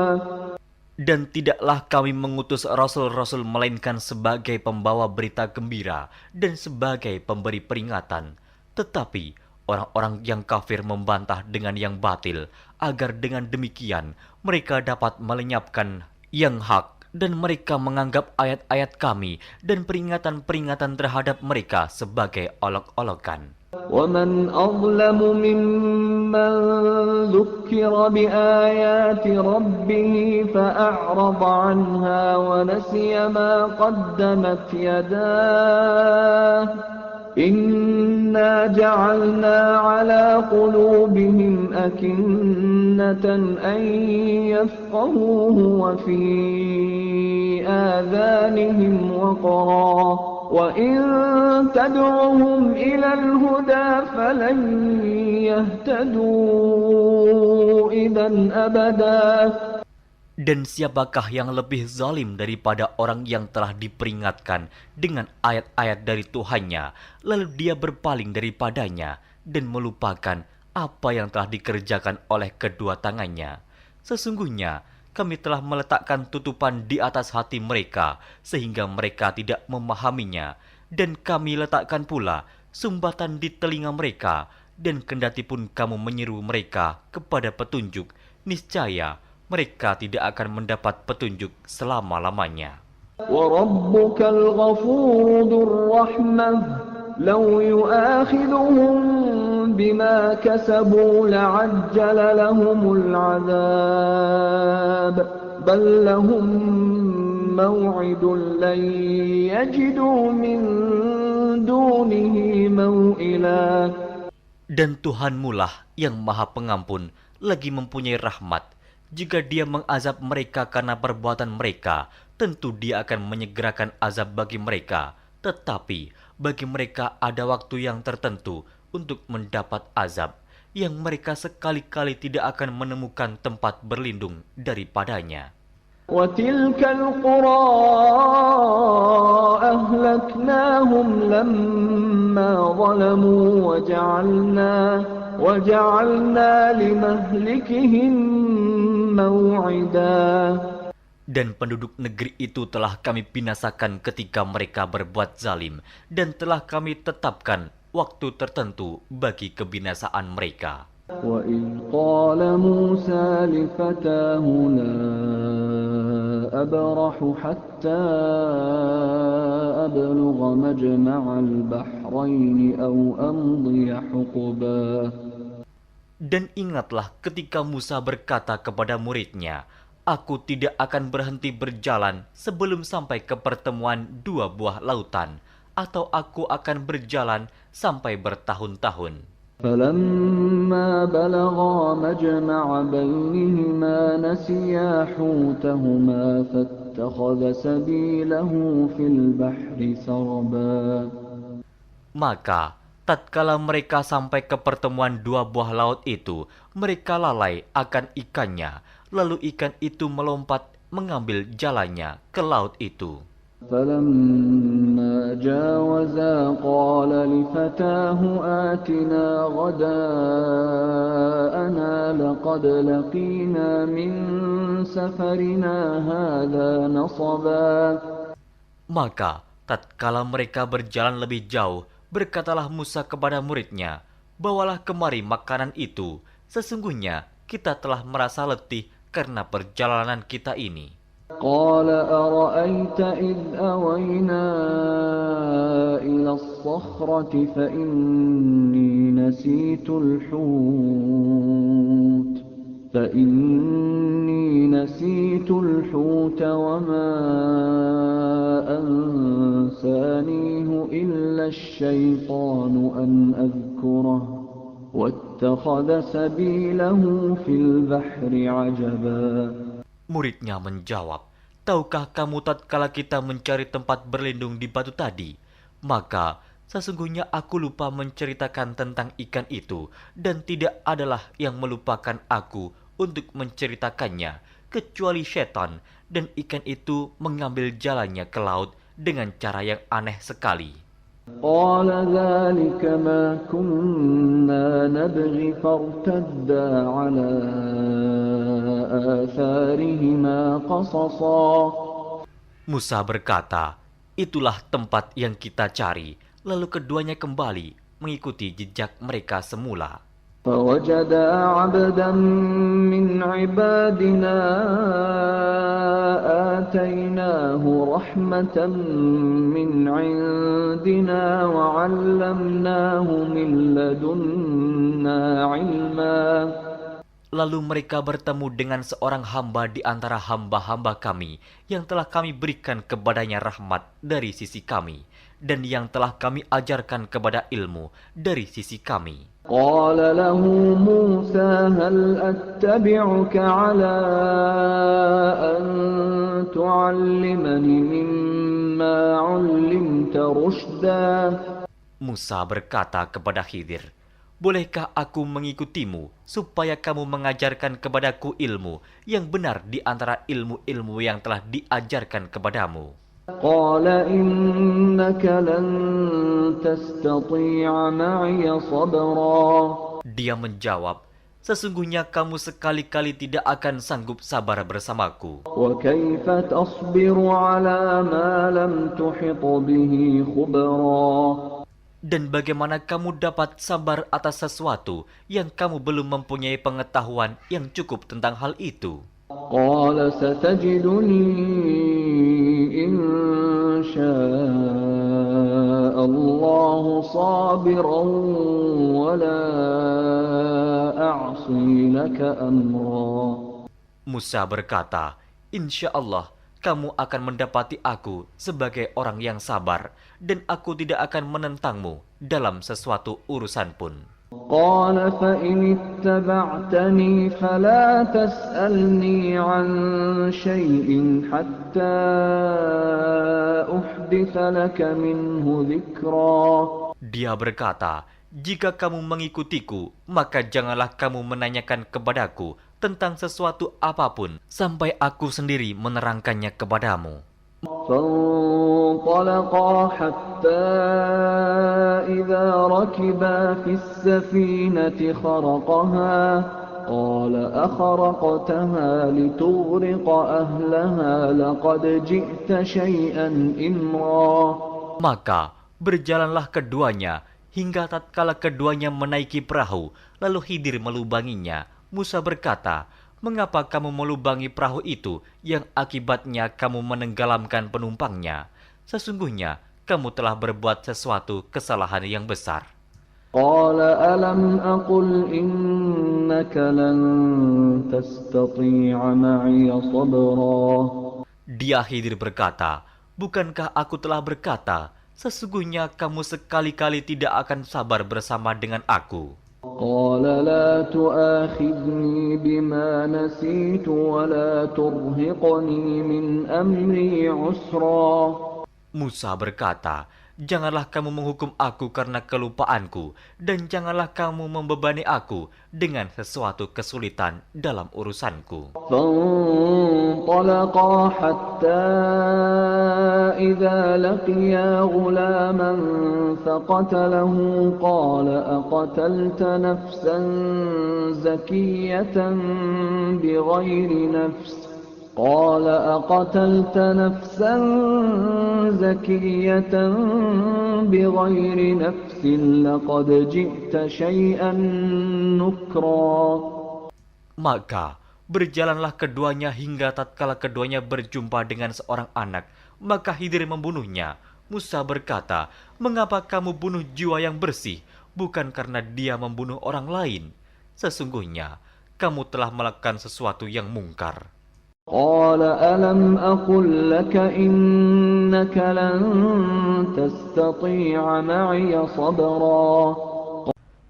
Dan tidaklah kami mengutus rasul-rasul melainkan sebagai pembawa berita gembira dan sebagai pemberi peringatan. Tetapi orang-orang yang kafir membantah dengan yang batil, agar dengan demikian mereka dapat melenyapkan yang hak, dan mereka menganggap ayat-ayat kami dan peringatan-peringatan terhadap mereka sebagai olok-olokan. وَمَنْ أَظْلَمُ مِمَّنْ ذُكِّرَ بِآيَاتِ رَبِّهِ فَأَعْرَضَ عَنْهَا وَنَسِيَ مَا قَدَّمَتْ يَدَاهُ إِنَّا جَعَلْنَا عَلَى قُلُوبِهِمْ أَكِنَّةً أَنْ يَفْقَهُوهُ وَفِي آذَانِهِمْ وَقْرًا وَإِن تَدْعُهُمْ إِلَى الْهُدَى فَلَنْ يَهْتَدُوا إِذًا أَبَدًا. Dan siapakah yang lebih zalim daripada orang yang telah diperingatkan dengan ayat-ayat dari Tuhannya, lalu dia berpaling daripadanya dan melupakan apa yang telah dikerjakan oleh kedua tangannya. Sesungguhnya kami telah meletakkan tutupan di atas hati mereka sehingga mereka tidak memahaminya, dan kami letakkan pula sumbatan di telinga mereka, dan kendati pun kamu menyeru mereka kepada petunjuk, niscaya mereka tidak akan mendapat petunjuk selama-lamanya. وَرَبُّكَ الْغَفُورُ ذُو الرَّحْمَةِ لَوْ يُؤَاخِذُهُم بِمَا كَسَبُوا لَعَجَّلَ لَهُمُ الْعَذَابَ بَل لَّهُم مَّوْعِدٌ لَّن يَجِدُوا مِن دُونِهِ مَوْئِلًا. Dan Tuhanmulah yang Maha Pengampun, lagi mempunyai rahmat. Jika Dia mengazab mereka karena perbuatan mereka, tentu Dia akan menyegerakan azab bagi mereka. Tetapi bagi mereka ada waktu yang tertentu untuk mendapat azab, yang mereka sekali-kali tidak akan menemukan tempat berlindung daripadanya. وَتِلْكَ الْقُرَىٰ أَهْلَكْنَاهُمْ لَمَّا ظَلَمُوا وَجَعَلْنَا لِمَهْلِكِهِم مَّوْعِدًا. Dan penduduk negeri itu telah kami binasakan ketika mereka berbuat zalim, dan telah kami tetapkan waktu tertentu bagi kebinasaan mereka. وَإِذْ قَالَ مُوسَىٰ لِفَتَاهُ لَا أَبْرَحُ حَتَّىٰ أَبْلُغَ مَجْمَعَ الْبَحْرَيْنِ أَوْ أَمْضِيَ حُقُبًا. Dan ingatlah ketika Musa berkata kepada muridnya, "Aku tidak akan berhenti berjalan sebelum sampai ke pertemuan dua buah lautan, atau aku akan berjalan sampai bertahun-tahun." فَلَمَّا بَلَغَا مَجْمَعَ بَيْنِهِمَا نَسِيَا حُوتَهُمَا فَاتَّخَذَ سَبِيلَهُ فِي الْبَحْرِ سَرَبًا. Maka tatkala mereka sampai ke pertemuan dua buah laut itu, mereka lalai akan ikannya, lalu ikan itu melompat mengambil jalannya ke laut itu. فلما جاوزا قال لفتاه آتنا غداءنا لقد لقينا من سفرنا هذا نصبا. Maka tatkala mereka berjalan lebih jauh, berkatalah Musa kepada muridnya, "Bawalah kemari makanan itu, sesungguhnya kita telah merasa letih karena perjalanan kita ini." قال أرأيت إذ أوينا إلى الصخرة فإني نسيت الحوت وما أنسانيه إلا الشيطان أن أذكره واتخذ سبيله في البحر عجبا. Muridnya menjawab, "Tahukah kamu tatkala kita mencari tempat berlindung di batu tadi? Maka sesungguhnya aku lupa menceritakan tentang ikan itu, dan tidak adalah yang melupakan aku untuk menceritakannya, kecuali setan, dan ikan itu mengambil jalannya ke laut dengan cara yang aneh sekali." قال ذلك ما كنا نبغي فارتدا على آثارهما قصصا. Musa berkata, "Itulah tempat yang kita cari." Lalu keduanya kembali mengikuti jejak mereka semula. فوجدا عبدا من عبادنا آتيناه رحمة من عندنا وعلمناه من لدنا علما. Lalu mereka bertemu dengan seorang hamba di antara hamba-hamba kami yang telah kami berikan kepadanya rahmat dari sisi kami, dan yang telah kami ajarkan kepada ilmu dari sisi kami. قال له موسى هل أتبعك على أن تعلمني مما علمت رشدا. Musa berkata kepada Khidir, "Bolehkah aku mengikutimu supaya kamu mengajarkan kepadaku ilmu yang benar di antara ilmu-ilmu yang telah diajarkan kepadamu?" قال إنك لن تستطيع معي صبرا. Dia menjawab, "Sesungguhnya kamu sekali-kali tidak akan sanggup sabar bersamaku. وكيف تصبر على ما لم تحط به خبرا. Dan bagaimana kamu dapat sabar atas sesuatu yang kamu belum mempunyai pengetahuan yang cukup tentang hal itu?" قال ستجدني إن شاء الله صابرا ولا أعصي لك أمرا. Musa berkata, "Insya Allah kamu akan mendapati aku sebagai orang yang sabar, dan aku tidak akan menentangmu dalam sesuatu urusan pun." قال فإن اتبعتني فلا تسألني عن شيء حتى أحدث لك منه ذكرا. Dia berkata, "Jika kamu mengikutiku, maka janganlah kamu menanyakan kepadaku tentang sesuatu apapun sampai aku sendiri menerangkannya kepadamu." فانطلقا حتى إذا ركبا في السفينة خرقها قال أخرقتها لتغرق أهلها لقد جئت شيئا إمرا. Maka berjalanlah keduanya hingga tatkala keduanya menaiki perahu, lalu Khidir melubanginya. Musa berkata, "Mengapa kamu melubangi perahu itu yang akibatnya kamu menenggelamkan penumpangnya? Sesungguhnya kamu telah berbuat sesuatu kesalahan yang besar." قال ألم أقل إنك لن تستطيع معي صبرا. Dia Khidir berkata, "Bukankah aku telah berkata, sesungguhnya kamu sekali-kali tidak akan sabar bersama dengan aku?" قال لا تؤاخذني بما نسيت ولا ترهقني من أمري عسرا. Musa berkata, Janganlah kamu menghukum aku karena kelupaanku, dan janganlah kamu membebani aku dengan sesuatu kesulitan dalam urusanku. فانطلقا حتى إذا لقيا غلاما فقتله قال أقتلت نفسا زكية بغير نفس لقد جئت شيئا نكرا. Maka berjalanlah keduanya hingga tatkala keduanya berjumpa dengan seorang anak, maka Khidir membunuhnya. Musa berkata, "Mengapa kamu bunuh jiwa yang bersih, bukan karena dia membunuh orang lain? Sesungguhnya kamu telah melakukan sesuatu yang mungkar." قال ألم أقل لك إنك لن تستطيع معي صبرا.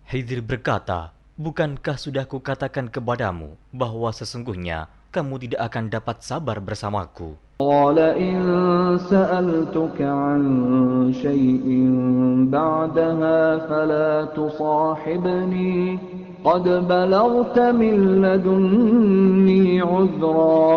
Khidir berkata, "Bukankah sudah kukatakan kepadamu bahwa sesungguhnya kamu tidak akan dapat sabar bersamaku?" قال إن سألتك عن شيء بعدها فلا تصاحبني قد بلغت من لدني عذرا.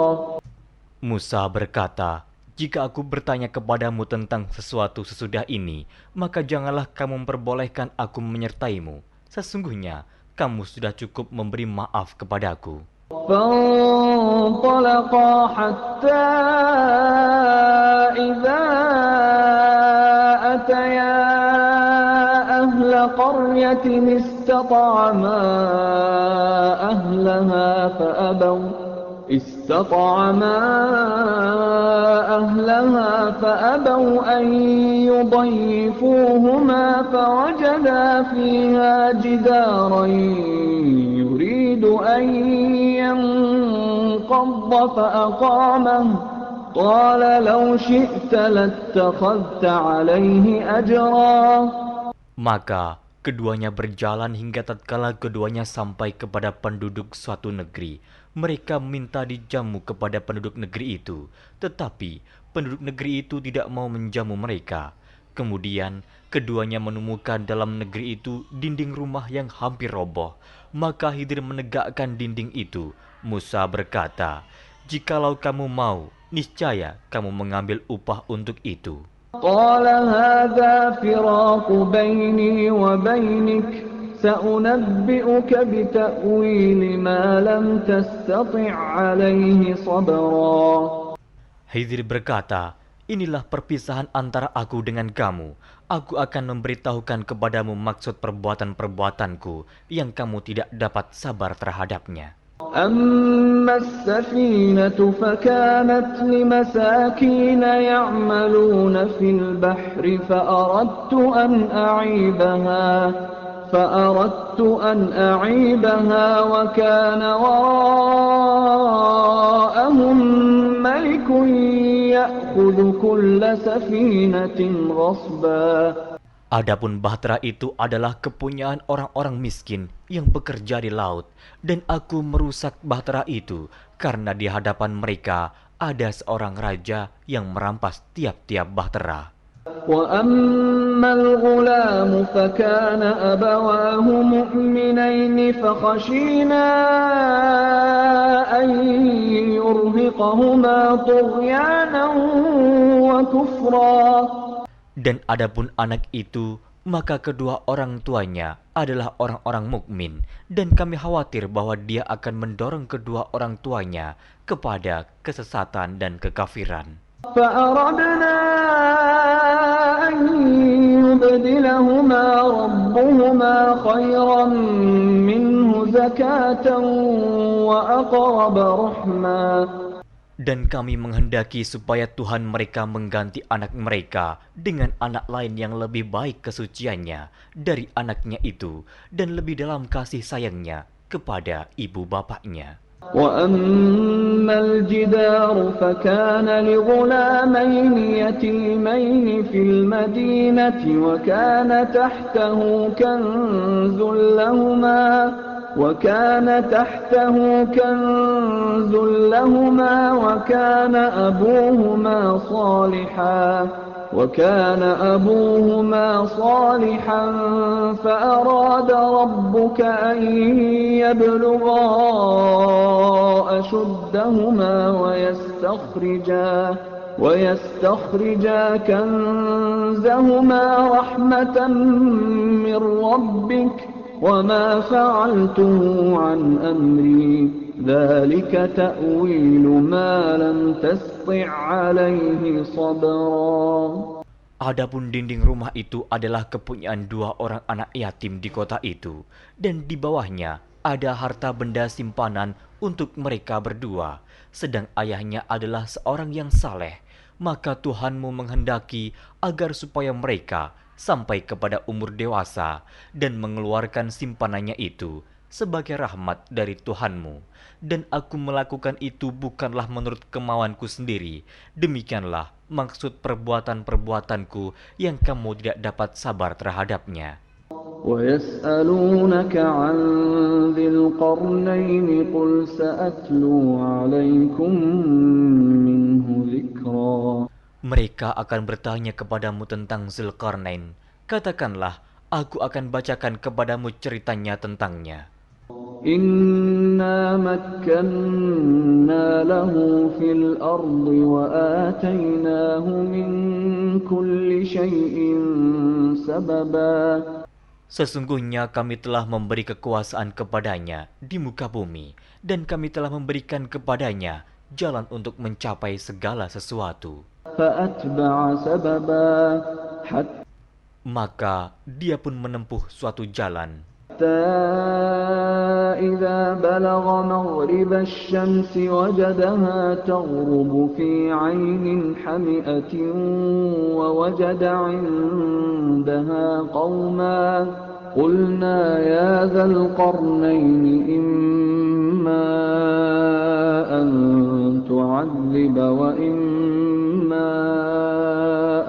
Musa berkata, "Jika aku bertanya kepadamu tentang sesuatu sesudah ini, maka janganlah kamu memperbolehkan aku menyertaimu. Sesungguhnya kamu sudah cukup memberi maaf kepadaku." فانطلقا حتى إذا أتيا أهل قرية استطعما أهلها فأبوا أن يضيفوهما فوجدا فيها جدارا يريد أن ينقض فأقامه قال لو شئت لاتخذت عليه أجرا. Maka keduanya berjalan hingga tatkala keduanya sampai kepada penduduk suatu negeri. Mereka minta dijamu kepada penduduk negeri itu, tetapi penduduk negeri itu tidak mau menjamu mereka. Kemudian keduanya menemukan dalam negeri itu dinding rumah yang hampir roboh. Maka Khidir menegakkan dinding itu. Musa berkata, "Jikalau kamu mau, niscaya kamu mengambil upah untuk itu." قال هذا فراق بيني وبينك سأنبئك بتأويل ما لم تستطع عليه صبرا. Khidir berkata, "Inilah perpisahan antara aku dengan kamu. Aku akan memberitahukan kepadamu maksud perbuatan-perbuatanku yang kamu tidak dapat sabar terhadapnya." أما السفينة فكانت لمساكين يعملون في البحر فأردت أن أعيبها وكان وراءهم ملك يأخذ كل سفينة غصبا. Adapun bahtera itu adalah kepunyaan orang-orang miskin yang bekerja di laut, dan aku merusak bahtera itu karena di hadapan mereka ada seorang raja yang merampas tiap-tiap bahtera. وَأَمَّا الْغُلَامُ فَكَانَ أَبَوَاهُ مُؤْمِنَيْنِ فَخَشِينَا أَن يُرْهِقَهُمَا طُغْيَانًا وَكُفْرًا. Dan adapun anak itu, maka kedua orang tuanya adalah orang-orang mukmin, dan kami khawatir bahwa dia akan mendorong kedua orang tuanya kepada kesesatan dan kekafiran. فَأَرَدْنَا أَن يُبْدِلَهُمَا رَبُّهُمَا خَيْرًا مِّنْهُ زَكَاةً وَأَقْرَبَ رَحْمًا. Dan kami menghendaki supaya Tuhan mereka mengganti anak mereka dengan anak lain yang lebih baik kesuciannya dari anaknya itu dan lebih dalam kasih sayangnya kepada ibu bapaknya. وَأَمَّا الْجِدَارُ فَكَانَ لِغُلَامَيْنِ يَتِيمَيْنِ فِي الْمَدِينَةِ وَكَانَ تَحْتَهُ كنز لهما وكان أبوهما صالحا وكان أبوهما صالحا فأراد ربك أن يبلغا أشدهما ويستخرجا كنزهما رحمة من ربك وما فعلته عن أمري ذلك تأويل ما لم تسطع عليه صبرا. Adapun dinding rumah itu adalah kepunyaan 2 orang anak yatim di kota itu, dan di bawahnya ada harta benda simpanan untuk mereka berdua, sedang ayahnya adalah seorang yang saleh. Maka Tuhanmu menghendaki agar supaya mereka sampai kepada umur dewasa dan mengeluarkan simpanannya itu sebagai rahmat dari Tuhanmu. Dan aku melakukan itu bukanlah menurut kemauanku sendiri. Demikianlah maksud perbuatan-perbuatanku yang kamu tidak dapat sabar terhadapnya. وَيَسْأَلُونَكَ عَنْ ذِي الْقَرْنَيْنِ قُلْ سَأَتْلُو عَلَيْكُمْ مِنْهُ ذِكْرًا. Mereka akan bertanya kepadamu tentang Zulkarnain. Katakanlah, aku akan bacakan kepadamu ceritanya tentangnya. إِنَّا مَكَّنَّا لَهُ فِي الْأَرْضِ وَآتَيْنَاهُ مِنْ كُلِّ شَيْءٍ سَبَبًا. Sesungguhnya kami telah memberi kekuasaan kepadanya di muka bumi, dan kami telah memberikan kepadanya jalan untuk mencapai segala sesuatu. فَأَتْبَعَ سَبَبًا Maka dia pun menempuh suatu jalan. حَتَّى إِذَا بَلَغَ مَغْرِبَ الشَّمْسِ وَجَدَهَا تَغْرُبُ فِي عَيْنٍ حَمِئَةٍ وَوَجَدَ عِندَهَا قَوْمًا قُلْنَا يَا ذَا الْقَرْنَيْنِ إِمَّا أَن تُعَذِّبَ وَإِمَّا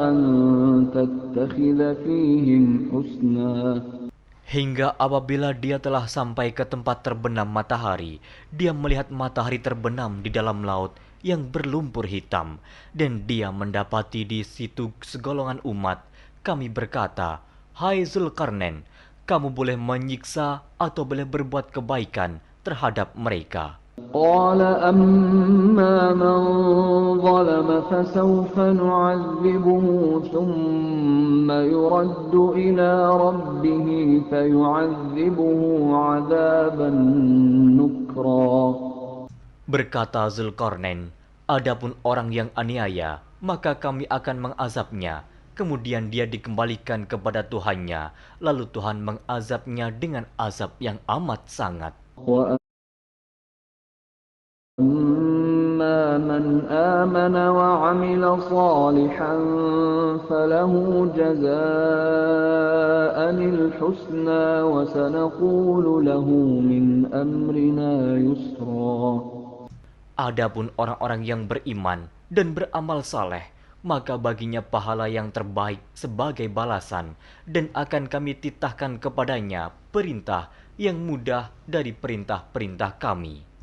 أَن تَتَّخِذَ فِيهِمْ حُسْنًا. Hingga apabila dia telah sampai ke tempat terbenam matahari, dia melihat matahari terbenam di dalam laut yang berlumpur hitam, dan dia mendapati di situ segolongan umat. Kami berkata, "Hai Zulkarnain, kamu boleh menyiksa atau boleh berbuat kebaikan terhadap mereka." قال أما من ظلم فسوف نعذبه ثم يرد إلى ربه فيعذبه عذابا نكرا. Berkata Zulkarnain, adapun orang yang aniaya, maka kami akan mengazabnya. Kemudian dia dikembalikan kepada Tuhannya, lalu Tuhan mengazabnya dengan azab yang amat sangat. أما من آمن وعمل صالحا فله جزاء الحسنى وسنقول له من أمرنا يسرا. Adapun orang-orang yang beriman dan beramal saleh, maka baginya pahala yang terbaik sebagai balasan, dan akan kami titahkan kepadanya perintah yang mudah dari perintah-perintah kami.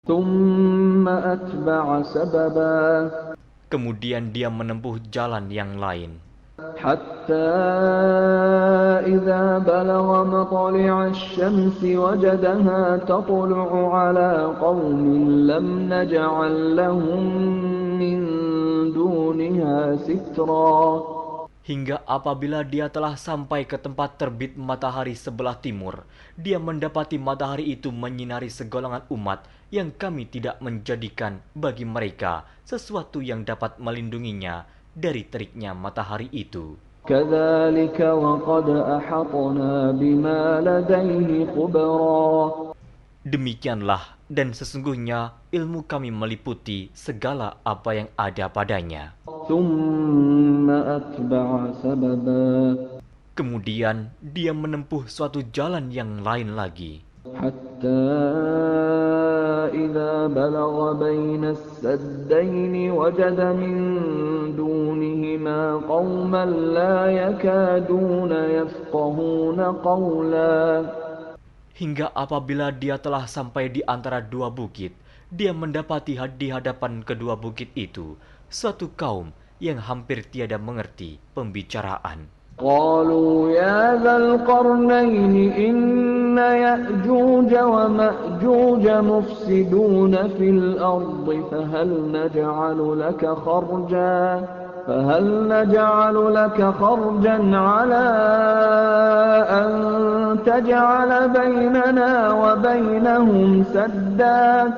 ثم أتبع سببا. Kemudian dia menempuh jalan yang lain. حتى إذا بلغ مطلع الشمس وجدها تطلع على قوم لم نجعل لهم من دونها سترا. Hingga apabila dia telah sampai ke tempat terbit matahari sebelah timur, dia mendapati matahari itu menyinari segolongan umat yang kami tidak menjadikan bagi mereka sesuatu yang dapat melindunginya dari teriknya matahari itu. كذلك وقد أحطنا بما لديه خبرا. Demikianlah, dan sesungguhnya ilmu kami meliputi segala apa yang ada padanya. ثم أتبع سببا. Kemudian dia menempuh suatu jalan yang lain lagi. حتى إذا بلغ بين السدين وجد من دونهما قوما لا يكادون يفقهون قولا. Hingga apabila dia telah sampai di antara 2 bukit, dia mendapati di hadapan kedua bukit itu suatu kaum yang hampir tiada mengerti pembicaraan. قالوا يا ذا القرنين إن يأجوج ومأجوج مفسدون في الأرض فهل نجعل لك خرجا على أن تجعل بيننا وبينهم سدا.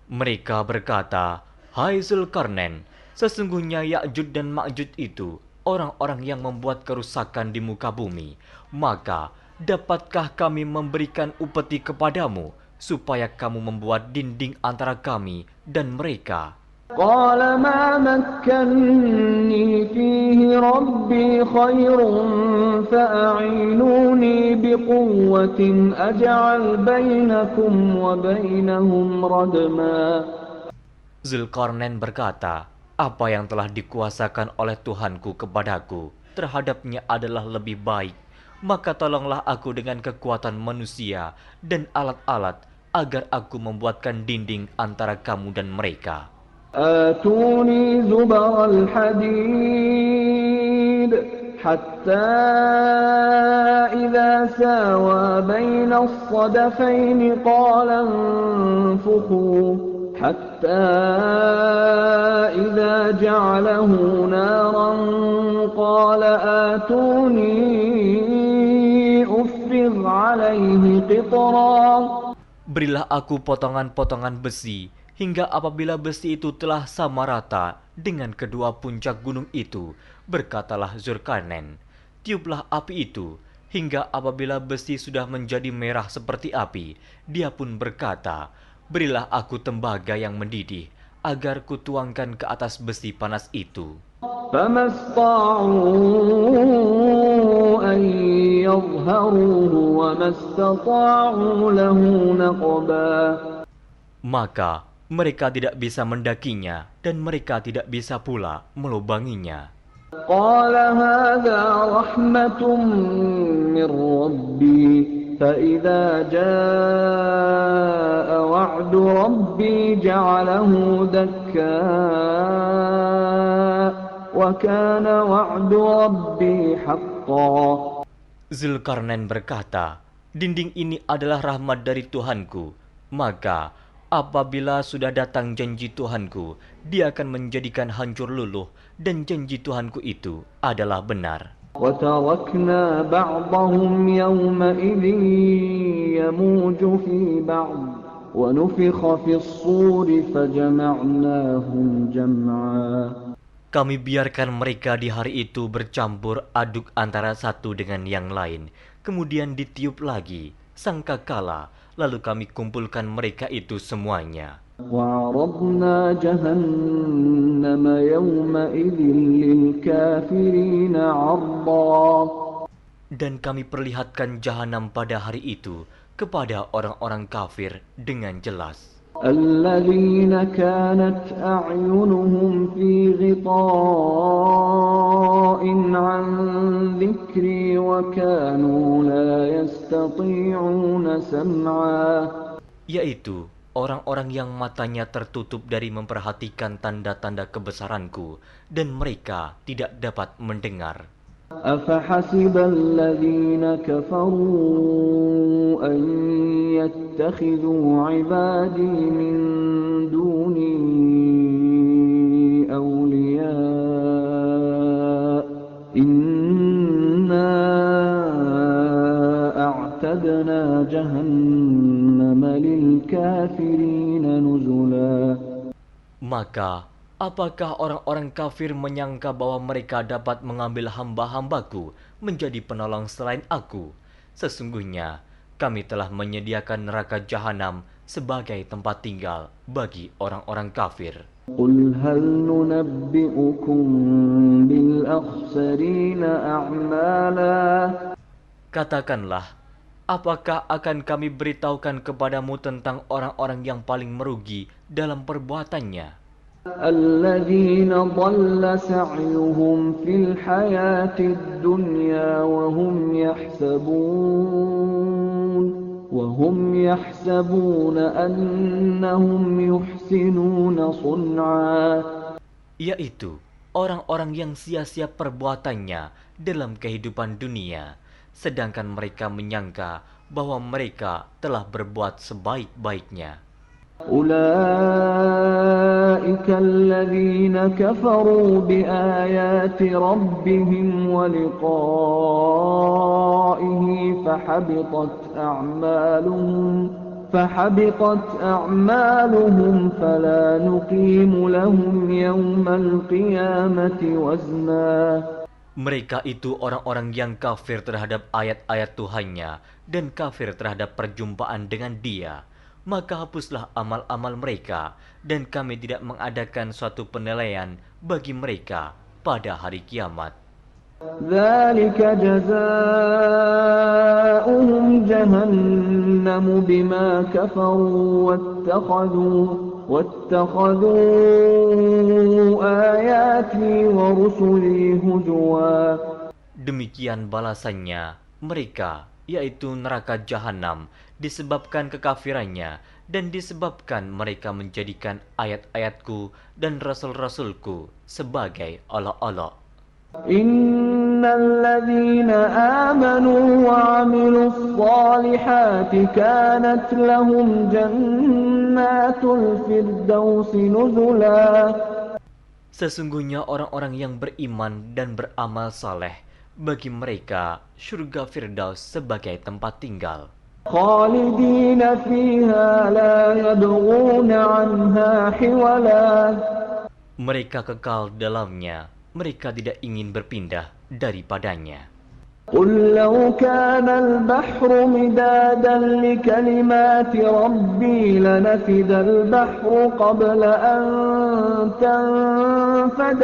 Mereka berkata, "Hai Zulkarnain, sesungguhnya Ya'juj dan Ma'juj itu orang-orang yang membuat kerusakan di muka bumi. Maka, dapatkah kami memberikan upeti kepadamu, supaya kamu membuat dinding antara kami dan mereka?" قال ما مكني فيه ربي خير فأعينوني بقوة أجعل بينكم وبينهم ردما. Zulkarnain berkata, "Apa yang telah dikuasakan oleh Tuhanku kepadaku terhadapnya adalah lebih baik. Maka tolonglah aku dengan kekuatan manusia dan alat-alat agar aku membuatkan dinding antara kamu dan mereka." آتوني زبر الحديد حتى إذا ساوى بين الصدفين قال انفخوا حتى إذا جعله نارا قال آتوني أفرغ عليه قطرا. Berilah aku potongan-potongan besi, hingga apabila besi itu telah sama rata dengan kedua puncak gunung itu, berkatalah Zulkarnain, "Tiuplah api itu," hingga apabila besi sudah menjadi merah seperti api, dia pun berkata, "Berilah aku tembaga yang mendidih, agar kutuangkan ke atas besi panas itu." فما استطاعوا أن يظهروه وما استطاعوا له نقبا. Maka mereka tidak bisa mendakinya dan mereka tidak bisa pula melubanginya. قال هذا رحمة من ربي فإذا جاء وعد ربي جعله دكا وكان وعد ربي حقا. Zulkarnain berkata, "Dinding ini adalah rahmat dari Tuhanku, maka apabila sudah datang janji Tuhanku, dia akan menjadikan hancur luluh, dan janji Tuhanku itu adalah benar." وتركنا بعضهم يومئذ يموج في بعض ونفخ في الصور فجمعناهم جمعا. Kami biarkan mereka di hari itu bercampur aduk antara satu dengan yang lain, kemudian ditiup lagi sangkakala, lalu kami kumpulkan mereka itu semuanya. وعرضنا جهنم يومئذ للكافرين عرضا. Dan kami perlihatkan jahanam pada hari itu kepada orang-orang kafir dengan jelas. الذين كانت أعينهم في غطاء عن ذكري وكانوا لا يستطيعون سمعا. Yaitu orang-orang yang matanya tertutup dari memperhatikan tanda-tanda kebesaranku, dan mereka tidak dapat mendengar. أفحسب الذين كفروا أن يتخذوا عبادي من دوني أولياء إنا أعتدنا جهنم للكافرين نزلا. Maka apakah orang-orang kafir menyangka bahwa mereka dapat mengambil hamba-hambaku menjadi penolong selain aku? Sesungguhnya kami telah menyediakan neraka jahanam sebagai tempat tinggal bagi orang-orang kafir. قل هل ننبئكم بالأخسرين أعمالا. Katakanlah, apakah akan kami beritahukan kepadamu tentang orang-orang yang paling merugi dalam perbuatannya? الذين ضل سعيهم في الحياة الدنيا وهم يحسبون أنهم يحسنون صنعا yaitu orang-orang yang sia-sia perbuatannya dalam kehidupan dunia, sedangkan mereka menyangka bahwa mereka telah berbuat sebaik-baiknya. أولئك الذين كفروا بآيات ربهم ولقائه فحبطت أعمالهم فلا نقيم لهم يوم القيامة وزنا. Mereka itu orang-orang yang kafir terhadap ayat-ayat Tuhannya dan kafir terhadap perjumpaan dengan Dia. Maka hapuslah amal-amal mereka, dan kami tidak mengadakan suatu penilaian bagi mereka pada hari kiamat. ذلك جزاؤهم جهنم بما كفروا واتخذوا آياتي ورسلي هزوا. Demikian balasannya mereka, yaitu neraka jahanam, disebabkan kekafirannya dan disebabkan mereka menjadikan ayat-ayatku dan rasul-rasulku sebagai olok-olok. Innal ladzina amanu wa 'amilus shalihati kanat lahum jannatul firdausi nuzula. Sesungguhnya orang-orang yang beriman dan beramal saleh, bagi mereka surga Firdaus sebagai tempat tinggal. Khalidina fiha la yabghuna 'anha hiwala. Mereka kekal dalamnya, mereka tidak ingin berpindah daripadanya. قل لو كان البحر مدادا لكلمات ربي لنفد البحر قبل أن تنفد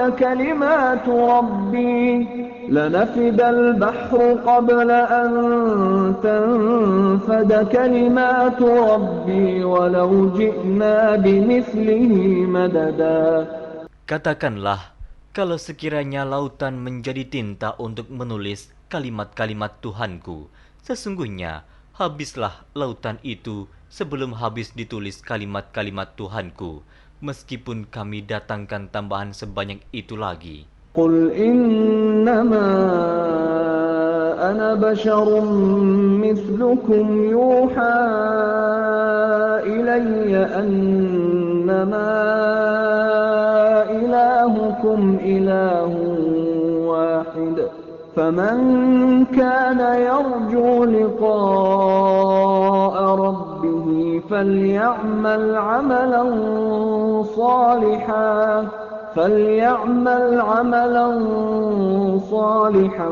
كلمات ربي ولو جئنا بمثله مددا. Katakanlah, kalau sekiranya lautan menjadi tinta untuk menulis kalimat-kalimat Tuhanku, sesungguhnya habislah lautan itu sebelum habis ditulis kalimat-kalimat Tuhanku, meskipun kami datangkan tambahan sebanyak itu lagi. Qul innama ana basharun mithlukum yuha ilayya annama ilahukum ilahun wahid. فمن كان يرجو لقاء ربه فليعمل عملا صالحا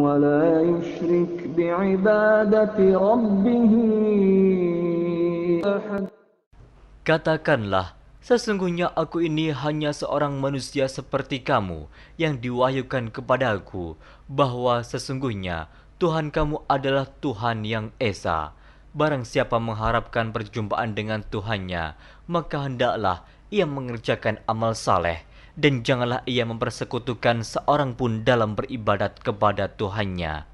ولا يشرك بعبادة ربه أحد. Katakanlah, sesungguhnya aku ini hanya seorang manusia seperti kamu yang diwahyukan kepadaku, bahwa sesungguhnya Tuhan kamu adalah Tuhan yang Esa. Barang siapa mengharapkan perjumpaan dengan Tuhannya, maka hendaklah ia mengerjakan amal saleh, dan janganlah ia mempersekutukan seorang pun dalam beribadat kepada Tuhannya.